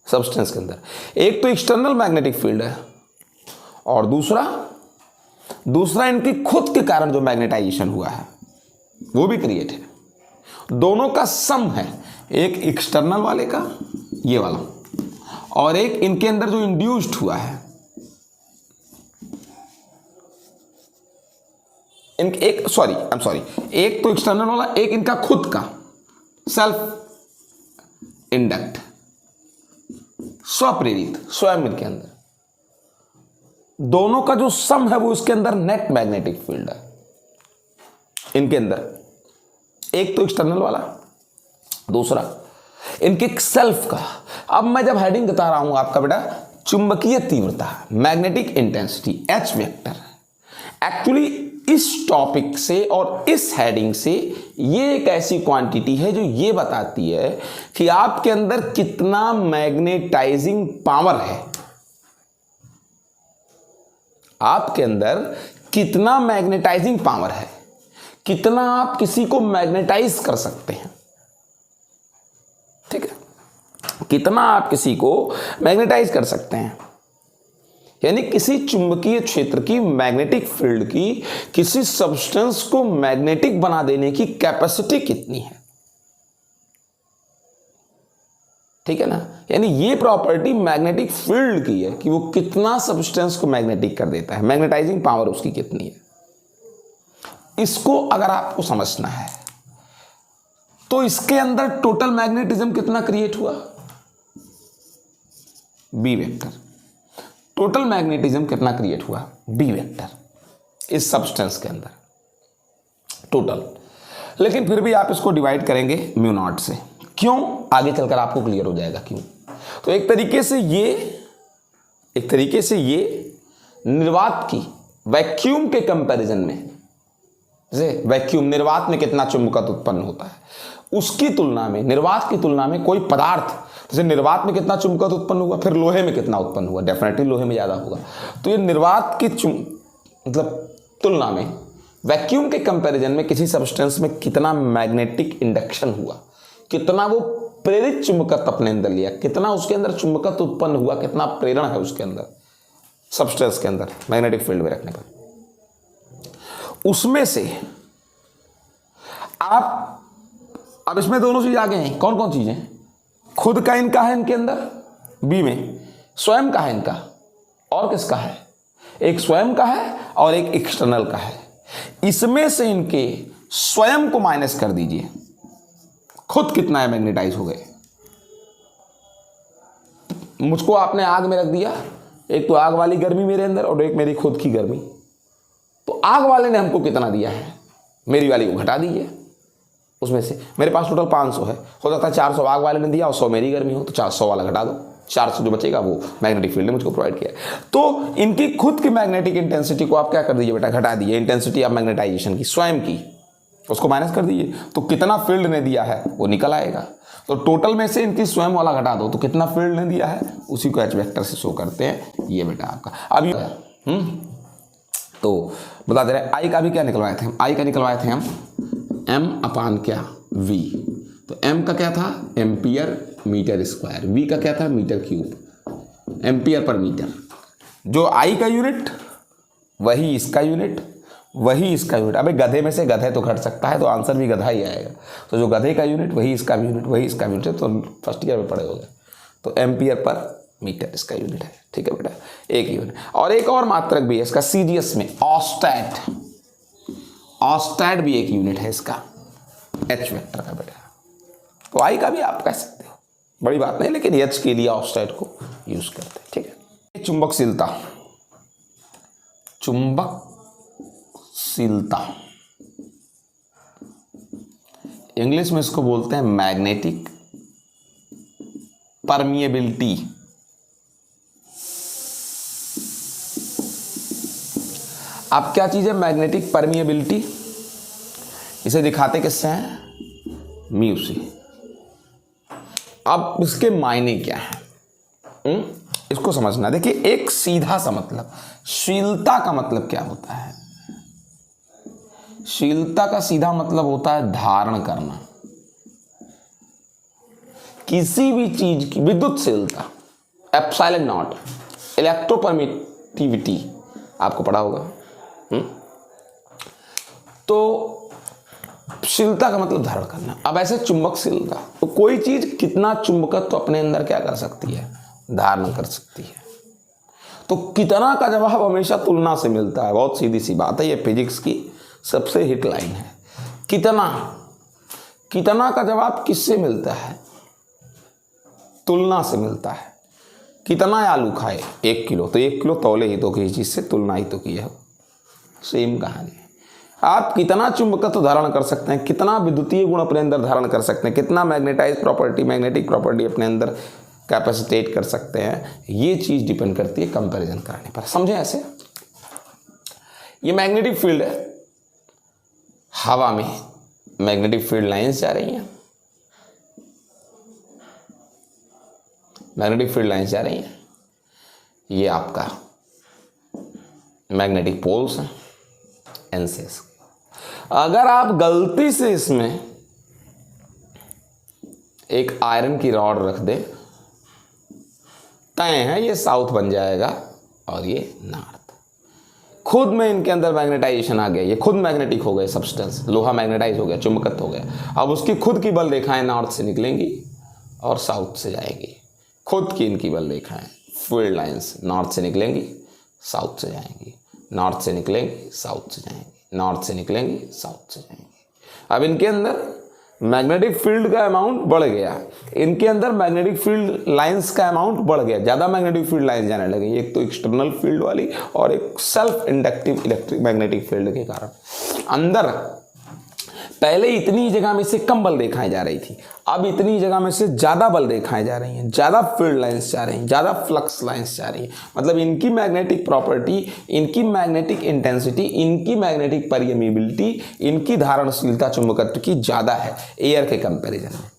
सब्सटेंस के अंदर, एक तो एक्सटर्नल मैग्नेटिक फील्ड है और दूसरा इनकी खुद के कारण जो मैग्नेटाइजेशन हुआ है वो भी क्रिएट है। दोनों का सम है, एक एक्सटर्नल वाले का ये वाला, और एक इनके अंदर जो इंड्यूस्ड हुआ है, एक तो एक्सटर्नल वाला, एक इनका खुद का सेल्फ इंडक्ट, स्वप्रेरित, स्वयं इनके अंदर, दोनों का जो सम है वो इसके अंदर नेट मैग्नेटिक फील्ड है। इनके अंदर एक तो एक्सटर्नल वाला, दूसरा इनके सेल्फ का। अब मैं जब हेडिंग बता रहा हूं आपका बेटा, चुंबकीय तीव्रता, magnetic intensity, H vector, actually इस टॉपिक से और इस हेडिंग से ये एक ऐसी क्वांटिटी है जो ये बताती है कि आपके अंदर कितना मैग्नेटाइजिंग पावर है, आपके अंदर कितना मैग्नेटाइजिंग पावर है, कितना आप किसी को मैग्नेटाइज कर सकते हैं, ठीक है, कितना आप किसी को मैग्नेटाइज कर सकते हैं। यानी किसी चुंबकीय क्षेत्र की, मैग्नेटिक फील्ड की, किसी सब्सटेंस को मैग्नेटिक बना देने की कैपेसिटी कितनी है, ठीक है ना। यानी ये प्रॉपर्टी मैग्नेटिक फील्ड की है कि वो कितना सब्सटेंस को मैग्नेटिक कर देता है, मैग्नेटाइजिंग पावर उसकी कितनी है। इसको अगर आपको समझना है तो इसके अंदर टोटल मैग्नेटिज्म कितना क्रिएट हुआ, बी वेक्टर। टोटल मैग्नेटिज्म कितना क्रिएट हुआ, बी वेक्टर इस सब्सटेंस के अंदर टोटल। लेकिन फिर भी आप इसको डिवाइड करेंगे म्यू नॉट से, क्यों, आगे चलकर आपको क्लियर हो जाएगा क्यों। तो एक तरीके से ये निर्वात की वैक्यूम के कंपैरिजन में, जैसे वैक्यूम निर्वात में कितना चुंबकत्व उत्पन्न होता है उसकी तुलना में, निर्वात की तुलना में कोई पदार्थ, जैसे निर्वात में कितना चुंबकत्व उत्पन्न हुआ, फिर लोहे में कितना उत्पन्न हुआ, डेफिनेटली लोहे में ज़्यादा होगा। तो ये निर्वात की मतलब तुलना में वैक्यूम के कंपैरिजन में किसी सब्सटेंस में कितना मैग्नेटिक इंडक्शन हुआ, कितना वो प्रेरित चुंबकत्व अपने अंदर लिया, कितना उसके अंदर चुंबकत्व उत्पन्न हुआ, कितना प्रेरण है उसके अंदर सब्सटेंस के अंदर मैग्नेटिक फील्ड में रखने पर, उसमें से आप, अब इसमें दोनों चीज आ गए हैं। कौन कौन चीजें, खुद का इनका है इनके अंदर बी में, स्वयं का है इनका, और किसका है, एक स्वयं का है और एक एक्सटर्नल का है। इसमें से इनके स्वयं को माइनस कर दीजिए, खुद कितना है मैग्नेटाइज हो गए। मुझको आपने आग में रख दिया, एक तो आग वाली गर्मी मेरे अंदर और एक मेरी खुद की गर्मी, तो आग वाले ने हमको कितना दिया है, मेरी वाली को घटा दीजिए। उसमें से मेरे पास टोटल 500 है, हो सकता है 400 आग वाले ने दिया और 100 मेरी गर्मी हो, तो 400 वाला घटा दो, 400 जो बचेगा वो मैग्नेटिक फील्ड ने मुझको प्रोवाइड किया है। तो इनकी खुद की मैग्नेटिक इंटेंसिटी को आप क्या कर दीजिए बेटा, घटा दीजिए। इंटेंसिटी ऑफ मैग्नेटाइजेशन की स्वयं की, उसको माइनस कर दीजिए, तो कितना फील्ड ने दिया है वो निकल आएगा। तो टोटल में से इनकी स्वयं वाला घटा दो तो कितना फील्ड ने दिया है, उसी को एच वेक्टर से शो करते हैं। ये बेटा आपका अब ये तो बता दे रहे हैं, आई का भी क्या निकलवाए थे हम, आई का निकलवाए थे हम m अपान क्या v। तो m का क्या था, एम्पियर मीटर स्क्वायर, v का क्या था, metre cube, ampere per metre. जो i का यूनिट वही इसका यूनिट, वही इसका यूनिट। अबे गधे में से गधे तो घट सकता है, तो आंसर भी गधा ही आएगा। तो जो गधे का यूनिट वही इसका यूनिट, वही इसका यूनिट है, तो फर्स्ट ईयर में पढ़े होगे। तो एम्पियर पर मीटर इसका यूनिट है, ठीक है बेटा, एक यूनिट। और एक और मात्रक भी है इसका सीजीएस में, ऑस्टैट, ऑस्टैट भी एक यूनिट है इसका, एच वेक्टर का बेटा। तो आई का भी आप कह सकते हो, बड़ी बात नहीं, लेकिन एच के लिए ऑस्टैट को यूज करते हैं, ठीक है। चुंबकशीलता, चुंबकशीलता इंग्लिश में इसको बोलते हैं मैग्नेटिक परमिएबिलिटी। अब क्या चीज है मैग्नेटिक परमिएबिलिटी, इसे दिखाते किससे हैं, म्यू से। अब इसके मायने क्या है, इसको समझना। देखिए एक सीधा सा मतलब, शीलता का मतलब क्या होता है, शीलता का सीधा मतलब होता है धारण करना, किसी भी चीज की विद्युतशीलता, एप्सिलॉन नॉट, इलेक्ट्रोपरमिटिविटी आपको पढ़ा होगा। तो शीलता का मतलब धारण करना। अब ऐसे चुंबकशीलता, तो कोई चीज कितना चुंबकत्व अपने अंदर क्या कर सकती है, धारण कर सकती है। तो कितना का जवाब हमेशा तुलना से मिलता है, बहुत सीधी सी बात है, ये फिजिक्स की सबसे हिट लाइन है। कितना, कितना का जवाब किससे मिलता है, तुलना से मिलता है। कितना आलू खाए, 1 किलो, तो 1 किलो तौले ही तो किसी चीज से तुलना ही तो की है, सेम कहानी है। आप कितना चुंबकत्व धारण कर सकते हैं, कितना विद्युतीय गुण अपने अंदर धारण कर सकते हैं, कितना मैग्नेटाइज प्रॉपर्टी, मैग्नेटिक प्रॉपर्टी अपने अंदर कैपेसिटेट कर सकते हैं, ये चीज डिपेंड करती है कंपैरिजन कराने पर। समझे ऐसे, ये मैग्नेटिक फील्ड है, हवा में मैग्नेटिक फील्ड लाइंस जा रही हैं, मैग्नेटिक फील्ड लाइंस जा रही हैं, ये आपका मैग्नेटिक पोल्स हैं, एनसेस। अगर आप गलती से इसमें एक आयरन की रॉड रख दे, तय है ये साउथ बन जाएगा और ये नॉर्थ। खुद में इनके अंदर मैग्नेटाइजेशन आ गया, ये खुद मैग्नेटिक हो गए सब्सटेंस, लोहा मैग्नेटाइज हो गया, चुंबकत्व हो गया। अब उसकी खुद की बल रेखाएं नॉर्थ से निकलेंगी और साउथ से जाएंगी। खुद की इनकी बल रेखाएं, फील्ड लाइंस नॉर्थ से निकलेंगी, साउथ से जाएंगी, नॉर्थ से निकलेंगी, साउथ से जाएंगी, नॉर्थ से निकलेंगी, साउथ से जाएंगी। अब इनके अंदर मैग्नेटिक फील्ड का अमाउंट बढ़ गया, इनके अंदर मैग्नेटिक फील्ड लाइंस का अमाउंट बढ़ गया, ज़्यादा मैग्नेटिक फील्ड लाइंस जाने लगी, एक तो एक्सटर्नल फील्ड वाली और एक self inductive electric magnetic field के कारण। अंदर पहले इतनी जगह में से कम बल रेखाएं जा रही थी, अब इतनी जगह में से ज़्यादा बल रेखाएं जा रही हैं, ज़्यादा फील्ड लाइंस जा रही हैं, ज़्यादा फ्लक्स लाइंस जा रही हैं। मतलब इनकी मैग्नेटिक प्रॉपर्टी, इनकी मैग्नेटिक इंटेंसिटी, इनकी मैग्नेटिक परमेबिलिटी, इनकी धारणशीलता चुंबकत्व की ज़्यादा है एयर के कंपैरिजन में।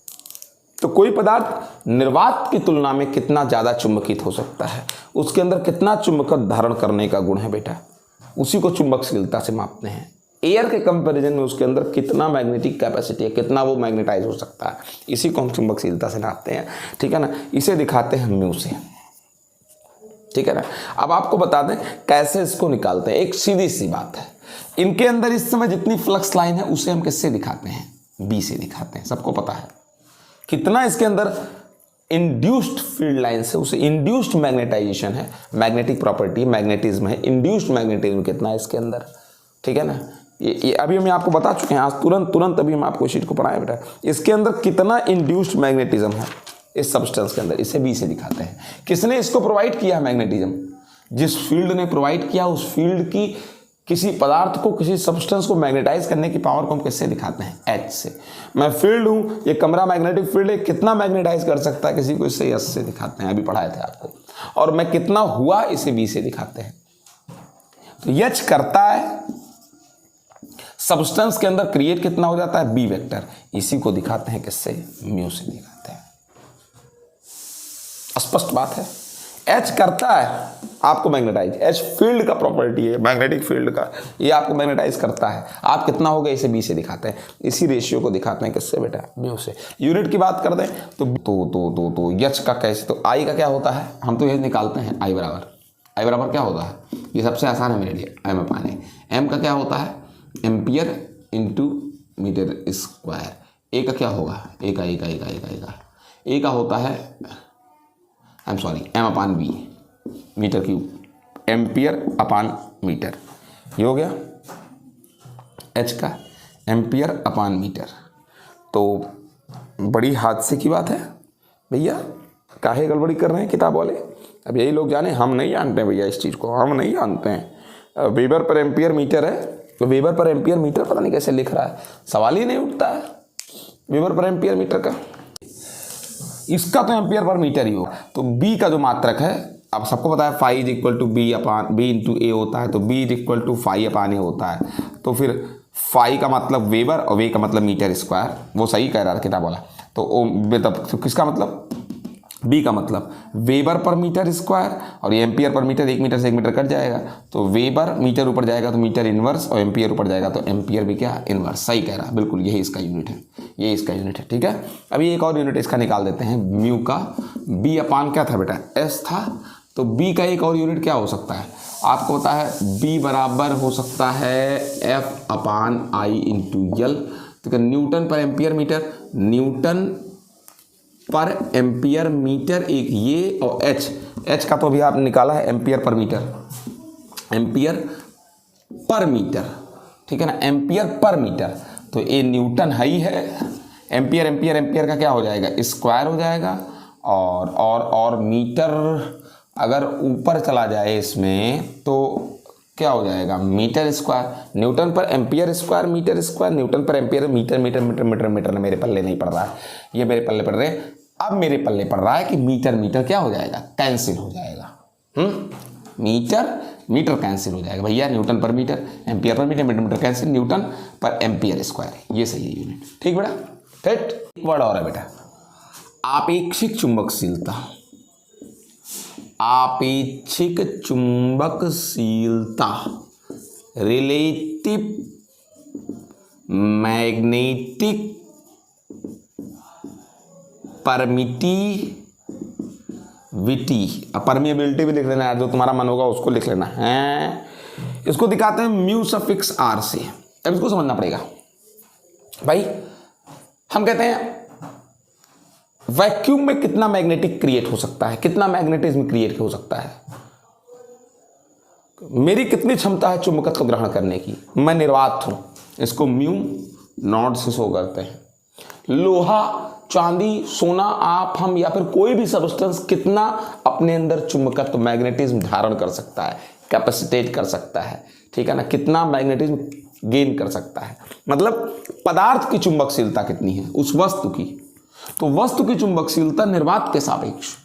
तो कोई पदार्थ निर्वात की तुलना में कितना ज़्यादा चुंबकित हो सकता है, उसके अंदर कितना चुंबकत्व धारण करने का गुण है बेटा, उसी को चुंबकशीलता से मापते हैं। एयर के कंपैरिजन में उसके अंदर कितना मैग्नेटिक कैपेसिटी है, कितना वो मैग्नेटाइज हो सकता है, इसी को हम चुंबकशीलता से नापते हैं। ठीक है ना, इसे दिखाते हैं म्यू से। ठीक है ना, अब आपको बता दें कैसे इसको निकालते हैं। एक सीधी सी बात है, इनके अंदर इस समय जितनी फ्लक्स लाइन है उसे हम किससे दिखाते हैं, बी से दिखाते हैं। सबको पता है कितना इसके अंदर इंड्यूस्ड फील्ड लाइन से, उसे इंड्यूस्ड मैग्नेटाइजेशन है, मैग्नेटिक प्रॉपर्टी मैग्नेटिज्म है, इंड्यूस्ड मैग्नेटिज्म कितना है इसके अंदर। ठीक है ना, ये अभी हम आपको बता चुके हैं, आज तुरंत अभी हम आपको इस चीज को पढ़ाए बेटा। इसके अंदर कितना इंड्यूस्ड मैग्नेटिज्म है इस सब्सटेंस के अंदर, इसे बी से दिखाते हैं। किसने इसको प्रोवाइड किया है मैग्नेटिज्म, जिस फील्ड ने प्रोवाइड किया उस फील्ड की किसी पदार्थ को, किसी सब्सटेंस को मैग्नेटाइज करने की पावर को हम किससे दिखाते हैं, एच से। मैं फील्ड हूं, ये कमरा मैग्नेटिक फील्ड है, कितना मैग्नेटाइज कर सकता है किसी को, इससे एच से दिखाते हैं, अभी पढ़ाए थे आपको। और मैं कितना हुआ, इसे बी से दिखाते हैं। तो एच करता है, सब्सटेंस के अंदर क्रिएट कितना हो जाता है, बी वेक्टर, इसी को दिखाते हैं किससे, म्यू से दिखाते हैं। स्पष्ट बात है, एच करता है आपको मैग्नेटाइज, एच फील्ड का प्रॉपर्टी है, मैग्नेटिक फील्ड का, ये आपको मैग्नेटाइज करता है। आप कितना हो गए, इसे बी से दिखाते हैं, इसी रेशियो को दिखाते हैं किससे बेटा, म्यू से। यूनिट की बात कर दें तो एच का कैसे, तो आई का क्या होता है, हम तो ये निकालते हैं आई बराबर क्या होता है, ये सबसे आसान है मेरे लिए, एम अपान ए। एम का क्या होता है, एम्पियर इंटू मीटर स्क्वायर। ए का क्या होगा, ए का होता है, एम अपान बी, मीटर क्यूब, एम्पियर अपान मीटर, ये हो गया। एच का एम्पियर अपान मीटर। तो बड़ी हादसे की बात है भैया, काहे गड़बड़ी कर रहे हैं किताब वाले। अब यही लोग जाने, हम नहीं जानते हैं भैया इस चीज़ को, हम नहीं जानते हैं। वेबर पर एम्पियर मीटर है, तो वेबर पर एम्पियर मीटर पता नहीं कैसे लिख रहा है, सवाल ही नहीं उठता है वेबर पर एम्पियर मीटर का। इसका तो एम्पियर पर मीटर ही होगा। तो बी का जो मात्रक है, अब सबको पता है phi is equal to B upon B into A होता है, तो B is equal to phi upon A होता है। तो फिर फाई का मतलब वेबर और वे का मतलब मीटर स्क्वायर, वो सही कह रहा था किताब वाला। तो किसका मतलब, बी का मतलब वेबर पर मीटर स्क्वायर, और ये एम्पियर पर मीटर, 1 मीटर से 1 मीटर कट जाएगा, तो वेबर मीटर ऊपर जाएगा तो मीटर इनवर्स, और एम्पियर ऊपर जाएगा तो एम्पियर भी क्या, इनवर्स। सही कह रहा, बिल्कुल यही इसका यूनिट है, ये इसका यूनिट है। ठीक है, अभी एक और यूनिट इसका निकाल देते हैं, म्यू का। बी अपान क्या था बेटा, एस था, तो बी का एक और यूनिट क्या हो सकता है, आपको पता है बी बराबर हो सकता है एफ अपान आई इंटू एल। तो Newton per ampere metre, metre एक ये, और एच का तो अभी आप निकाला है एम्पियर पर मीटर, ठीक है ना, एम्पियर पर मीटर। तो ये न्यूटन है ही है, एम्पियर का क्या हो जाएगा, स्क्वायर हो जाएगा, और मीटर अगर ऊपर चला जाए इसमें तो क्या हो जाएगा, metre square. Newton per ampere square metre square, newton per ampere metre मेरे पल्ले नहीं पड़ रहा है, ये मेरे पल्ले पड़ रहे हैं। अब मेरे पल्ले पड़ रहा है कि मीटर क्या हो जाएगा, कैंसिल हो जाएगा। मीटर कैंसिल हो जाएगा भैया, न्यूटन पर metre, ampere per metre cancel, Newton per ampere square, ये सही है यूनिट। ठीक बेटा, फिट एक वर्ड और है बेटा, आपेक्षिक चुंबकशीलता, रिलेटिव मैग्नेटिक परमिटिविटी भी लिख लेना यार, जो तुम्हारा मन होगा उसको लिख लेना है। इसको दिखाते हैं म्यू सफिक्स आर से। अब इसको समझना पड़ेगा भाई। हम कहते हैं वैक्यूम में कितना मैग्नेटिक क्रिएट हो सकता है, कितना मैग्नेटिज्म क्रिएट हो सकता है, मेरी कितनी क्षमता है चुंबकत्व ग्रहण करने की, मैं निर्वात हूं, इसको म्यू नॉट से शो करते हैं। लोहा, चांदी, सोना, आप, हम या फिर कोई भी सब्सटेंस कितना अपने अंदर चुंबकत्व मैग्नेटिज्म धारण कर सकता है, कैपेसिटेट कर सकता है, ठीक है ना, कितना मैग्नेटिज्म गेन कर सकता है, मतलब पदार्थ की चुंबकशीलता कितनी है उस वस्तु की। तो वस्तु की चुंबकशीलता निर्वात के सापेक्ष,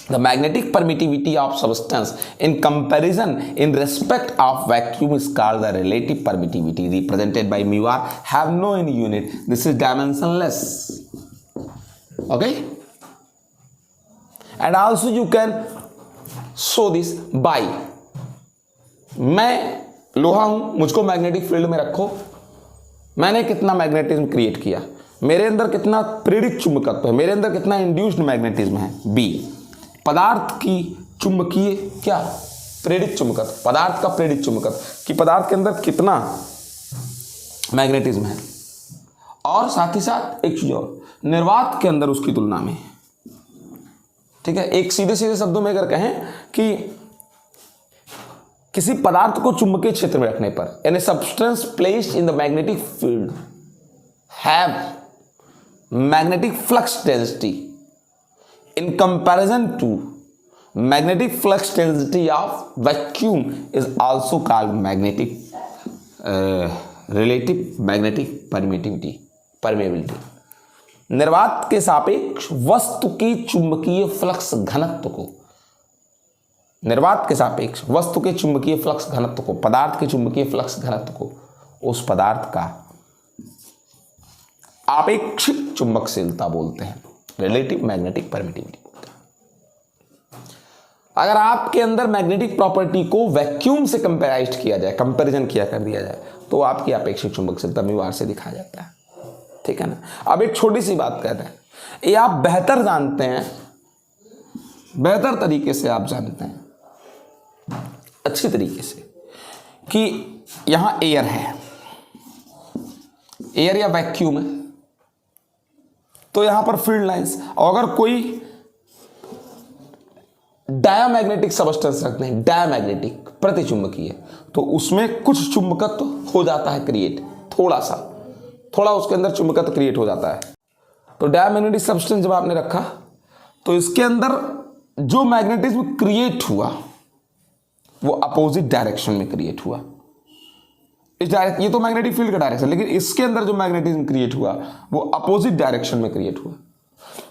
the magnetic permittivity of substance in comparison in respect of vacuum is called the relative permittivity, represented by mu r, have no any unit, this is dimensionless, okay, and also you can show this by, मैं लोहा हूं, मुझको magnetic field में रखो, मैंने कितना magnetism create किया, मेरे अंदर कितना प्रेरित चुंबकत्व है, मेरे अंदर कितना इंड्यूस्ड मैग्नेटिज्म है। बी, पदार्थ की चुंबकीय क्या प्रेरित चुंबकत्व, पदार्थ का प्रेरित चुंबकत्व कि पदार्थ के अंदर कितना मैग्नेटिज्म है, और साथ ही साथ एक चीज और, निर्वात के अंदर उसकी तुलना में, ठीक है, एक सीधे सीधे शब्दों में अगर कहें कि किसी पदार्थ को चुंबकीय क्षेत्र में रखने पर, यानी substance placed in the magnetic field have magnetic flux density in comparison to magnetic flux density of vacuum is also called magnetic relative magnetic permeability। निर्वात के सापेक्ष वस्तु की चुंबकीय फ्लक्स घनत्व को, निर्वात के सापेक्ष वस्तु के चुंबकीय फ्लक्स घनत्व को, पदार्थ के चुंबकीय फ्लक्स घनत्व को उस पदार्थ का आपेक्षिक चुंबकशीलता बोलते हैं, रिलेटिव मैग्नेटिक परमिटिविटी बोलते हैं। अगर आपके अंदर मैग्नेटिक प्रॉपर्टी को वैक्यूम से कंपेराइज किया जाए, कंपैरिजन किया कर दिया जाए, तो आपकी आपेक्षिक चुंबकशीलता म्यू आर से दिखाया जाता है, ठीक है ना। अब एक छोटी सी बात कहते हैं, ये आप बेहतर जानते हैं, बेहतर तरीके से आप जानते हैं, अच्छी तरीके से, कि यहां एयर है, एयर या वैक्यूम है, तो यहां पर फील्ड लाइंस, और अगर कोई डायामैग्नेटिक सब्सटेंस रखते हैं, डायामैग्नेटिक प्रतिचुंबकीय, तो उसमें कुछ चुंबकत्व हो जाता है क्रिएट, थोड़ा उसके अंदर चुंबकत्व क्रिएट हो जाता है। तो डायामैग्नेटिक सब्सटेंस जब आपने रखा, तो इसके अंदर जो मैग्नेटिज्म क्रिएट हुआ वो अपोजिट डायरेक्शन में क्रिएट हुआ। इस डायरेक्ट, ये तो मैग्नेटिक फील्ड का डायरेक्शन, लेकिन इसके अंदर जो मैग्नेटिज्म क्रिएट हुआ वो अपोजिट डायरेक्शन में क्रिएट हुआ,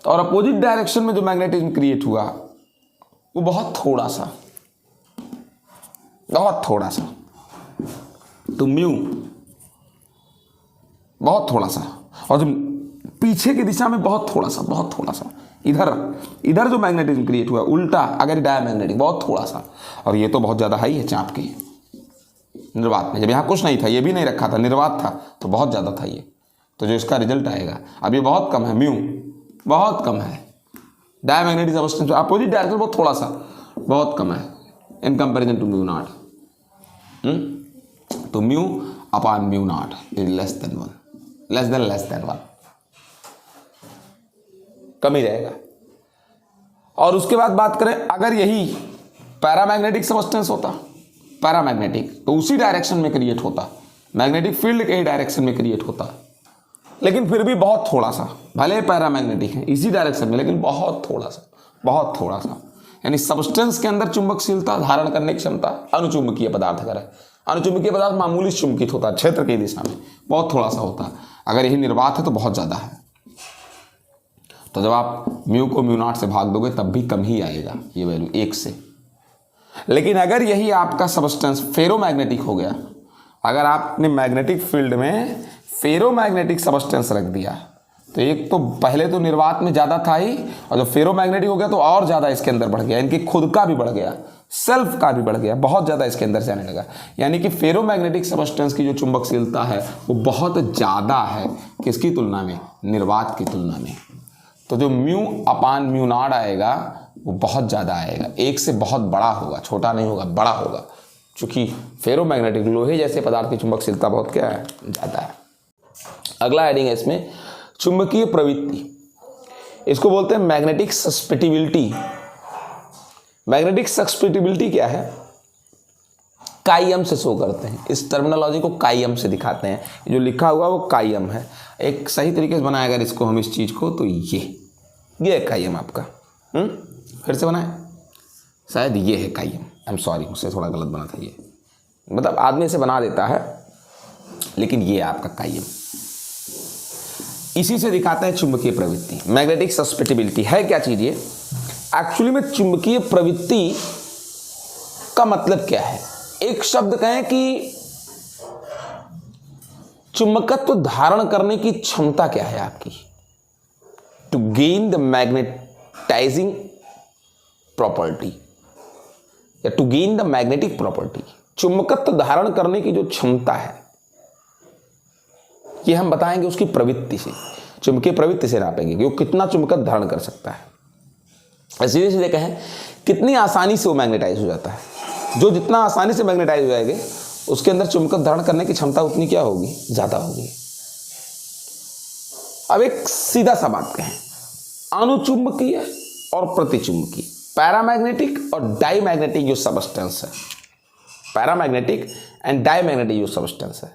और अपोजिट डायरेक्शन में जो मैग्नेटिज्म क्रिएट हुआ वो बहुत थोड़ा सा, तो म्यू बहुत थोड़ा सा, और जो पीछे की दिशा में बहुत थोड़ा सा, इधर जो मैग्नेटिज्म क्रिएट हुआ उल्टा, अगर डायमैग्नेटिक बहुत थोड़ा सा, और ये तो बहुत ज्यादा हाई है चाप की निर्वात में, जब यहाँ कुछ नहीं था, ये भी नहीं रखा था, निर्वात था, तो बहुत ज़्यादा था ये, तो जो इसका रिजल्ट आएगा, अब ये बहुत कम है, म्यू बहुत कम है, डायमैग्नेटिक सब्सटेंस अपोजिट डायरेक्शन बहुत थोड़ा सा, बहुत कम है in comparison to mu naught. तो mu upon mu naught is less than 1, कम ही रहेगा। और उसके बाद बात करें, अगर यही पैरामैग्नेटिक सब्सटेंस होता, पैरामैग्नेटिक, तो उसी डायरेक्शन में क्रिएट होता, मैग्नेटिक फील्ड के ही डायरेक्शन में क्रिएट होता, लेकिन फिर भी बहुत थोड़ा सा, भले पैरामैग्नेटिक है इसी डायरेक्शन में, लेकिन बहुत थोड़ा सा, यानी सब्सटेंस के अंदर चुंबकशीलता धारण करने की क्षमता, अनुचुंबकीय पदार्थ अगर है, अनुचुंबकीय पदार्थ मामूली चुंबकित होता है क्षेत्र की दिशा में, बहुत थोड़ा सा होता है, अगर यही निर्वात है तो बहुत ज्यादा है। तो जब आप म्यू को म्यू नॉट से भाग दोगे तब भी कम ही आएगा ये वैल्यू 1 से। लेकिन अगर यही आपका सब्सटेंस फेरोमैग्नेटिक हो गया, अगर आपने मैग्नेटिक फील्ड में फेरोमैग्नेटिक सब्सटेंस रख दिया, तो एक तो पहले तो निर्वात में ज़्यादा था ही, और जब फेरोमैग्नेटिक हो गया तो और ज़्यादा इसके अंदर बढ़ गया, इनकी खुद का भी बढ़ गया, सेल्फ का भी बढ़ गया, बहुत ज़्यादा इसके अंदर जाने लगा। यानी कि फेरोमैग्नेटिक सब्सटेंस की जो चुंबकशीलता है वो बहुत ज़्यादा है, किसकी तुलना में, निर्वात की तुलना में। तो जो म्यू अपान म्यू नॉट आएगा वो बहुत ज़्यादा आएगा, 1 से बहुत बड़ा होगा, छोटा नहीं होगा, बड़ा होगा, क्योंकि फेरोमैग्नेटिक लोहे जैसे पदार्थ की चुंबकशीलता बहुत क्या है, ज़्यादा है। अगला हेडिंग है इसमें चुंबकीय प्रवृत्ति, इसको बोलते हैं मैग्नेटिक सस्पेटिबिलिटी। मैग्नेटिक सस्पेटिबिलिटी क्या है? काइम से शो करते हैं, इस टर्मिनोलॉजी को काइम से दिखाते हैं। जो लिखा हुआ वो काइम है। एक सही तरीके से बनाया अगर इसको हम इस चीज़ को, तो ये है काइम आपका। फिर से बनाए, शायद ये है काइम। आई एम सॉरी, मुझसे थोड़ा गलत बना था ये, मतलब आदमी से बना देता है, लेकिन ये आपका काइम। इसी से दिखाते हैं चुंबकीय प्रवृत्ति। मैग्नेटिक सस्पेटिबिलिटी है क्या चीज़ ये? एक्चुअली में चुंबकीय प्रवृत्ति का मतलब क्या है? एक शब्द कहें कि चुंबकत्व धारण करने की क्षमता क्या है आपकी? To gain the magnetising property या to gain the magnetic property. चुंबकत्व धारण करने की जो क्षमता है, ये हम बताएंगे उसकी प्रवृत्ति से, चुंबकीय प्रवृत्ति से नापेंगे कि वो कितना चुंबकत्व धारण कर सकता है। सीधे सीधे कहें, कितनी आसानी से वो मैग्नेटाइज हो जाता है। जो जितना आसानी से मैग्नेटाइज हो जाएंगे, उसके अंदर चुंबकत्व धारण करने की क्षमता उतनी क्या होगी? ज्यादा होगी। अब एक सीधा सा बात कहें, अनुचुंबकीय और प्रतिचुंबकीय, पैरामैग्नेटिक और डाईमैग्नेटिक जो सबस्टेंस है, पैरामैग्नेटिक एंड डाईमैग्नेटिक जो सबस्टेंस है,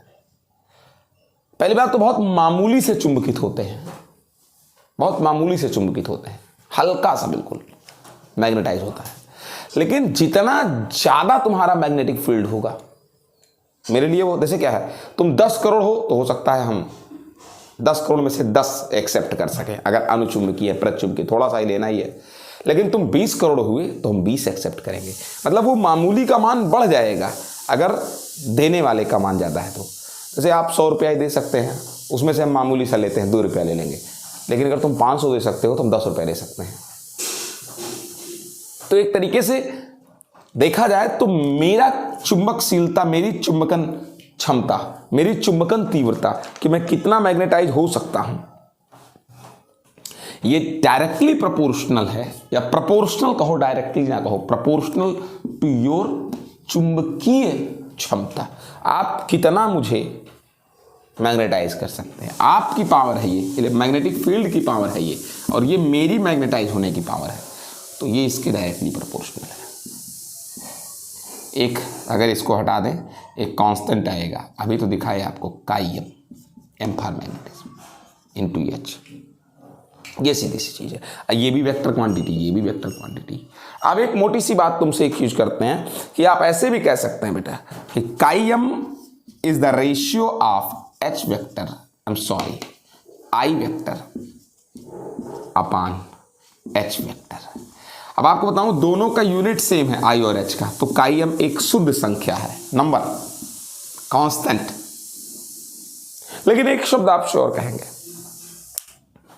पहली बात तो बहुत मामूली से चुंबकित होते हैं, बहुत मामूली से चुंबकित होते हैं, हल्का सा बिल्कुल मैग्नेटाइज होता है। लेकिन जितना ज्यादा तुम्हारा मैग्नेटिक फील्ड होगा, मेरे लिए वो जैसे क्या है, तुम 10 करोड़ हो तो हो सकता है हम 10 करोड़ में से 10 एक्सेप्ट कर सकें, अगर अनुचुंबकीय है, प्रतिचुंबकीय थोड़ा सा ही लेना ही है। लेकिन तुम 20 करोड़ हुए तो हम 20 एक्सेप्ट करेंगे। मतलब वो मामूली का मान बढ़ जाएगा अगर देने वाले का मान ज़्यादा है तो। जैसे आप 100 रुपया ही दे सकते हैं, उसमें से हम मामूली सा लेते हैं, 2 रुपया ले लेंगे। लेकिन अगर तुम 500 दे सकते हो तो हम 10 रुपया ले सकते हैं। तो एक तरीके से देखा जाए तो मेरा चुंबकशीलता, मेरी चुंबकन क्षमता, मेरी चुंबकन तीव्रता कि मैं कितना मैग्नेटाइज हो सकता हूं, ये डायरेक्टली प्रोपोर्शनल है, या प्रोपोर्शनल कहो, डायरेक्टली ना कहो, प्रोपोर्शनल टू योर चुंबकीय क्षमता। आप कितना मुझे मैग्नेटाइज कर सकते हैं, आपकी पावर है ये, मैग्नेटिक फील्ड की पावर है ये, और ये मेरी मैग्नेटाइज होने की पावर है। तो ये इसके डायरेक्टली प्रोपोर्शनल है। एक अगर इसको हटा दें, एक कांस्टेंट आएगा, अभी तो दिखाए आपको chi M for magnetism into H. ये सीधी सी चीज़ है। ये भी वेक्टर क्वांटिटी, ये भी वेक्टर क्वांटिटी। अब एक मोटी सी बात तुमसे एक यूज करते हैं कि आप ऐसे भी कह सकते हैं बेटा कि chi M is the ratio of H vector, I am sorry, I vector upon H vector. अब आपको बताऊं, दोनों का यूनिट सेम है, आई और एच का, तो काई एम एक शुद्ध संख्या है, नंबर, कांस्टेंट। लेकिन एक शब्द आप श्योर कहेंगे,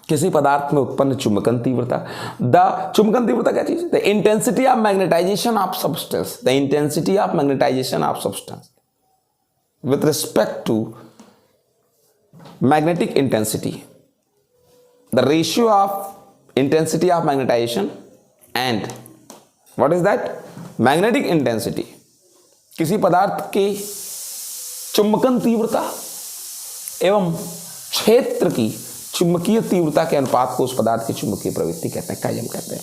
किसी पदार्थ में उत्पन्न चुंबकन तीव्रता, द चुंबकन तीव्रता क्या चीज? The intensity of magnetisation of substance, the intensity of magnetisation of substance with respect to magnetic intensity, the ratio of intensity of magnetisation and what is that? Magnetic intensity. किसी पदार्थ की चुंबकन तीव्रता एवं क्षेत्र की चुंबकीय तीव्रता के अनुपात को उस पदार्थ की चुंबकीय प्रवृत्ति कहते हैं, काइम कहते हैं।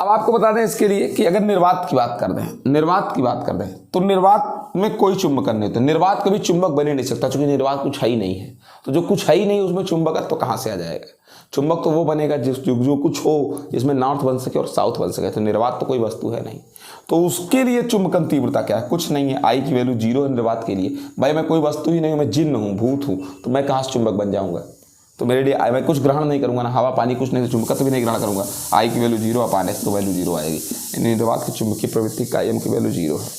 अब आपको बता दें इसके लिए कि अगर निर्वात की बात कर दें, निर्वात की बात कर दें, तो निर्वात में कोई चुंबकन नहीं होता। निर्वात कभी चुंबक बन ही नहीं सकता, क्योंकि निर्वात कुछ है ही नहीं है। तो जो कुछ है ही नहीं उसमें चुंबकत्व तो कहाँ से आ जाएगा? चुंबक तो वो बनेगा जो कुछ हो, जिसमें नॉर्थ बन सके और साउथ बन सके। तो निर्वात तो कोई वस्तु है नहीं, तो उसके लिए चुंबकन तीव्रता क्या है? कुछ नहीं है। आई की वैल्यू 0 है निर्वात के लिए। भाई मैं कोई वस्तु ही नहीं हूँ, मैं जिन्न हूँ, भूत हूँ, तो मैं कहाँ से चुंबक बन जाऊँगा? तो मेरे लिए मैं कुछ ग्रहण नहीं करूँगा ना, हवा पानी कुछ नहीं, चुंबकत्व भी नहीं ग्रहण करूँगा। आई की वैल्यू 0 अपान एच, तो वैल्यू 0 आएगी। निर्वात की चुंबकीय प्रवृत्ति का एम की वैल्यू 0 है,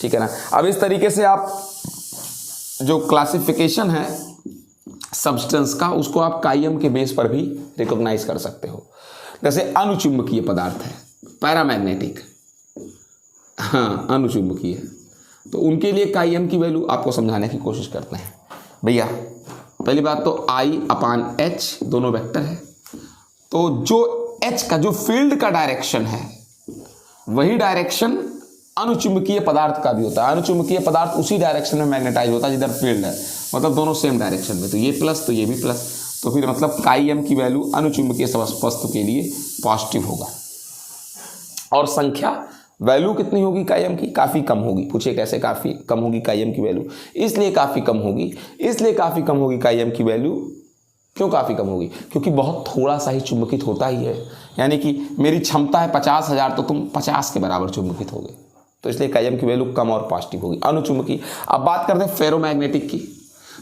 ठीक है ना। अब इस तरीके से आप जो क्लासिफिकेशन है सब्सटेंस का, उसको आप काइम के बेस पर भी रिकॉग्नाइज कर सकते हो। जैसे अनुचुंबकीय पदार्थ है, पैरामैग्नेटिक, हाँ अनुचुंबकीय, तो उनके लिए काइम की वैल्यू आपको समझाने की कोशिश करते हैं। भैया पहली बात तो आई अपान एच दोनों वेक्टर है, तो जो एच का जो फील्ड का डायरेक्शन है वही डायरेक्शन अनुचुंबकीय पदार्थ का भी होता है। अनुचुंबकीय पदार्थ उसी डायरेक्शन में मैग्नेटाइज होता है जिधर फील्ड है, मतलब दोनों सेम डायरेक्शन में। तो ये प्लस तो ये भी प्लस, तो फिर मतलब काई एम की वैल्यू अनुचुंबकीय वस्तु के लिए पॉजिटिव होगा। और संख्या वैल्यू कितनी होगी काई एम की? काफ़ी कम होगी। पूछे कैसे काफ़ी कम होगी काई एम की वैल्यू? इसलिए काफ़ी कम होगी, काई एम की वैल्यू। क्यों काफ़ी कम होगी? क्योंकि बहुत थोड़ा सा ही चुंबकित होता ही है। यानी कि मेरी क्षमता है 50,000 तो तुम 50 के बराबर चुंबकित होगे, तो इसलिए काई एम की वैल्यू कम और पॉजिटिव होगी। अनुचुंबकीय, अब बात करते हैं फेरोमैग्नेटिक की।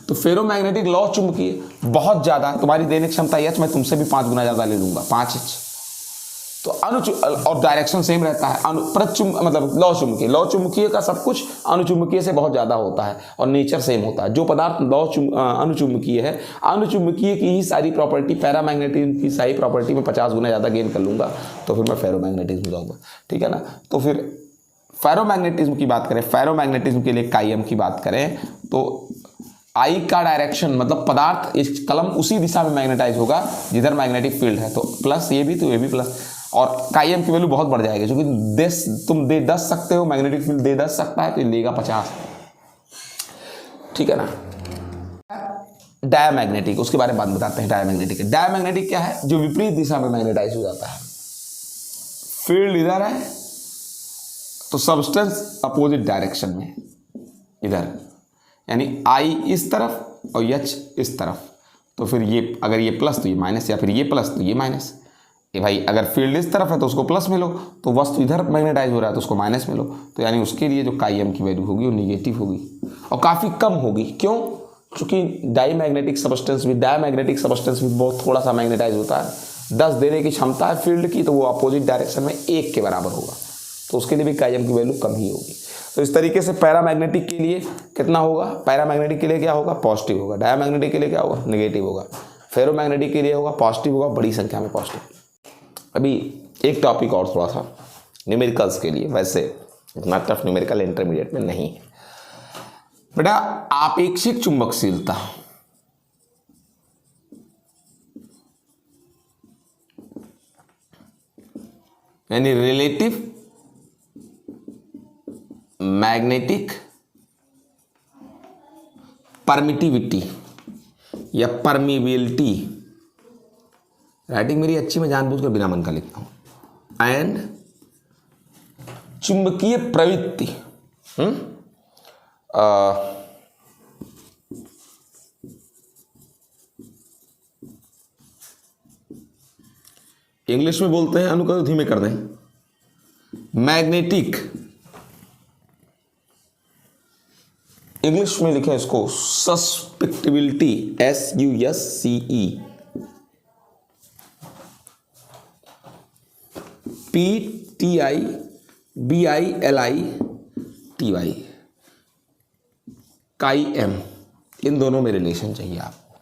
तो फेरोमैग्नेटिक लौ चुंबकीय बहुत ज़्यादा, तुम्हारी देने क्षमता एच मैं तुमसे भी 5 गुना ज़्यादा ले लूँगा, 5H। तो और डायरेक्शन सेम रहता है। मतलब लौ चुंबकीय का सब कुछ अनुचुंबकीय से बहुत ज़्यादा होता है और नेचर सेम होता है। जो पदार्थ अनुचुंबकीय है, अनुचुंबकीय की ही सारी प्रॉपर्टी, पैरामैग्नेटिज्म की सारी प्रॉपर्टी में 50 गुना ज़्यादा गेन कर लूँगा, तो फिर मैं फेरोमैग्नेटिज्म हो जाऊँगा। ठीक है ना? तो फिर फेरोमैग्नेटिज्म की बात करें, फेरोमैग्नेटिज्म के लिए काई एम की बात करें तो आई का डायरेक्शन मतलब पदार्थ, इस कलम उसी दिशा में मैग्नेटाइज होगा जिधर मैग्नेटिक फील्ड है। तो प्लस ये भी तो ये भी प्लस, और काई एम की वैल्यू बहुत बढ़ जाएगी क्योंकि तुम दे 10 सकते हो, मैग्नेटिक फील्ड दे 10 सकता है तो लेगा 50। ठीक है ना? डायमैग्नेटिक, उसके बारे में बात बताते हैं। डायमैग्नेटिक क्या है? जो विपरीत दिशा में मैग्नेटाइज हो जाता है। फील्ड इधर है तो सब्सटेंस अपोजिट डायरेक्शन में इधर, यानी आई इस तरफ और एच इस तरफ। तो फिर ये अगर ये प्लस तो ये माइनस, या फिर ये प्लस तो ये माइनस। ये भाई अगर फील्ड इस तरफ है तो उसको प्लस मिलो, तो वस्तु इधर मैग्नेटाइज हो रहा है तो उसको माइनस मिलो। तो यानी उसके लिए जो काई एम की वैल्यू होगी वो निगेटिव होगी और काफ़ी कम होगी। क्यों? क्योंकि डायमैग्नेटिक सबस्टेंस भी बहुत थोड़ा सा मैग्नेटाइज होता है। 10 देने की क्षमता है फील्ड की, तो वो अपोजिट डायरेक्शन में 1 के बराबर होगा, तो उसके लिए भी काई एम की वैल्यू कम ही होगी। तो इस तरीके से पैरामैग्नेटिक के लिए कितना होगा? पैरामैग्नेटिक के लिए क्या होगा? पॉजिटिव होगा। डायमैग्नेटिक के लिए क्या होगा? नेगेटिव होगा। फेरोमैग्नेटिक के लिए होगा पॉजिटिव होगा, बड़ी संख्या में पॉजिटिव। अभी एक टॉपिक और थोड़ा सा न्यूमेरिकल्स के लिए, वैसे इतना टफ न्यूमेरिकल इंटरमीडिएट में नहीं है बेटा। आपेक्षिक चुंबकशीलता, यानी रिलेटिव मैग्नेटिक परमिटिविटी या परमिबिलिटी, राइटिंग मेरी अच्छी, मैं जानबूझकर बिना मन का लिखता हूं, एंड चुंबकीय प्रवृत्ति। इंग्लिश में बोलते हैं, अनुकरण धीमे कर दें, मैग्नेटिक, इंग्लिश में लिखें इसको susceptibility, SUSCE, PTIBILITY, chi M, इन दोनों में रिलेशन चाहिए आपको,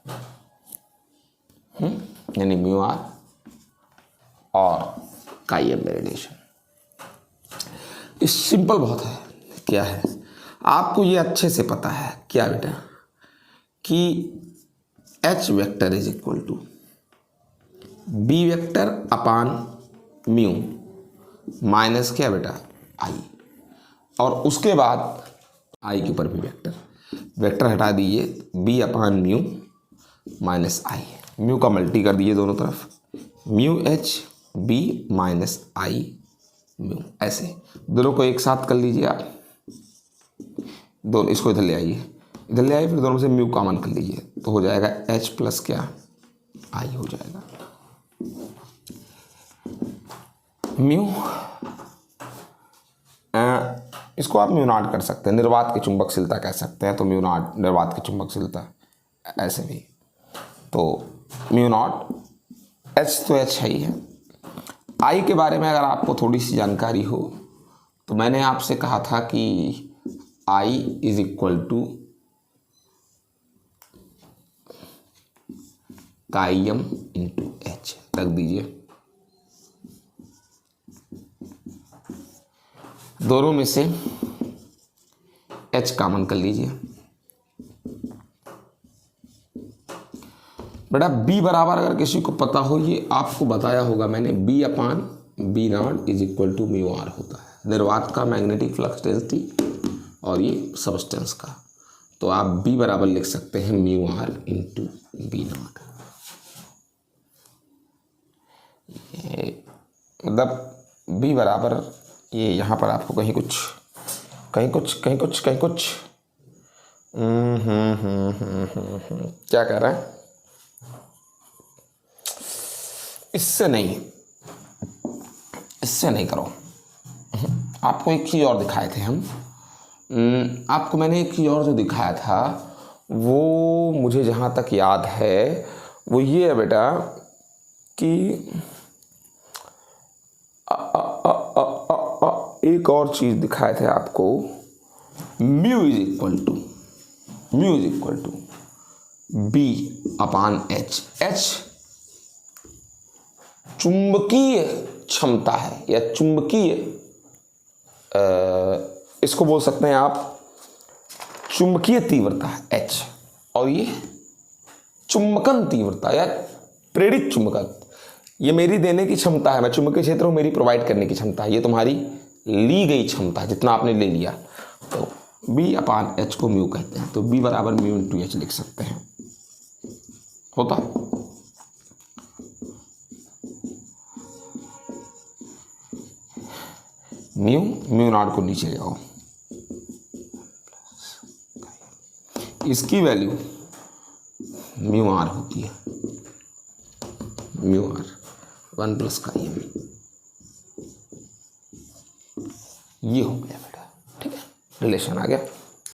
यानी म्यू आर और काई एम में रिलेशन। ये सिंपल बहुत है। क्या है? आपको ये अच्छे से पता है क्या बेटा, कि H vector is equal to B vector upon mu minus क्या बेटा? I, और उसके बाद I के ऊपर भी वेक्टर हटा दीजिए, B upon mu minus I, mu का मल्टी कर दीजिए दोनों तरफ, mu H B minus I mu, ऐसे दोनों को एक साथ कर लीजिए आप। दोनों इसको इधर ले आइए, फिर दोनों से म्यू कॉमन कर लीजिए, तो हो जाएगा H प्लस क्या? I हो जाएगा। म्यू इसको आप म्यू नॉट कर सकते हैं, निर्वात की चुंबकशीलता कह सकते हैं, तो म्यू नॉट निर्वात की चुंबकशीलता, ऐसे भी तो म्यू नॉट, H तो H है ही है। I के बारे में अगर आपको थोड़ी सी जानकारी हो तो मैंने आपसे कहा था कि I is equal to chi M into H, रख दीजिए। दोनों में से H कॉमन कर लीजिए। बेटा B बराबर अगर किसी को पता हो, ये आपको बताया होगा मैंने, B upon B nought is equal to mu R होता है, निर्वात का मैग्नेटिक फ्लक्स डेंसिटी और ये सबस्टेंस का। तो आप B बराबर लिख सकते हैं mu R into B nought. ये मतलब b बराबर ये यहाँ पर आपको कहीं कुछ क्या कह रहा है, इससे नहीं करो। आपको एक चीज़ और दिखाए थे हम, आपको मैंने एक चीज़ और जो दिखाया था वो मुझे जहाँ तक याद है वो ये है बेटा कि एक और चीज़ दिखाए थे आपको, mu is equal to B upon H. H चुंबकीय क्षमता है या चुंबकीय, इसको बोल सकते हैं आप चुंबकीय तीव्रता है एच, और ये चुंबकन तीव्रता या प्रेरित चुंबकन, ये मेरी देने की क्षमता है, मैं चुंबकीय क्षेत्र हूँ, मेरी प्रोवाइड करने की क्षमता है, ये तुम्हारी ली गई क्षमता है जितना आपने ले लिया। तो b अपान एच को म्यू कहते हैं, तो b बराबर म्यू इंटू एच लिख सकते हैं। होता म्यू नॉट को नीचे ले आओ, इसकी वैल्यू म्यू आर होती है, म्यू आर 1 प्लस का ये हो गया बेटा, ठीक है, रिलेशन आ गया।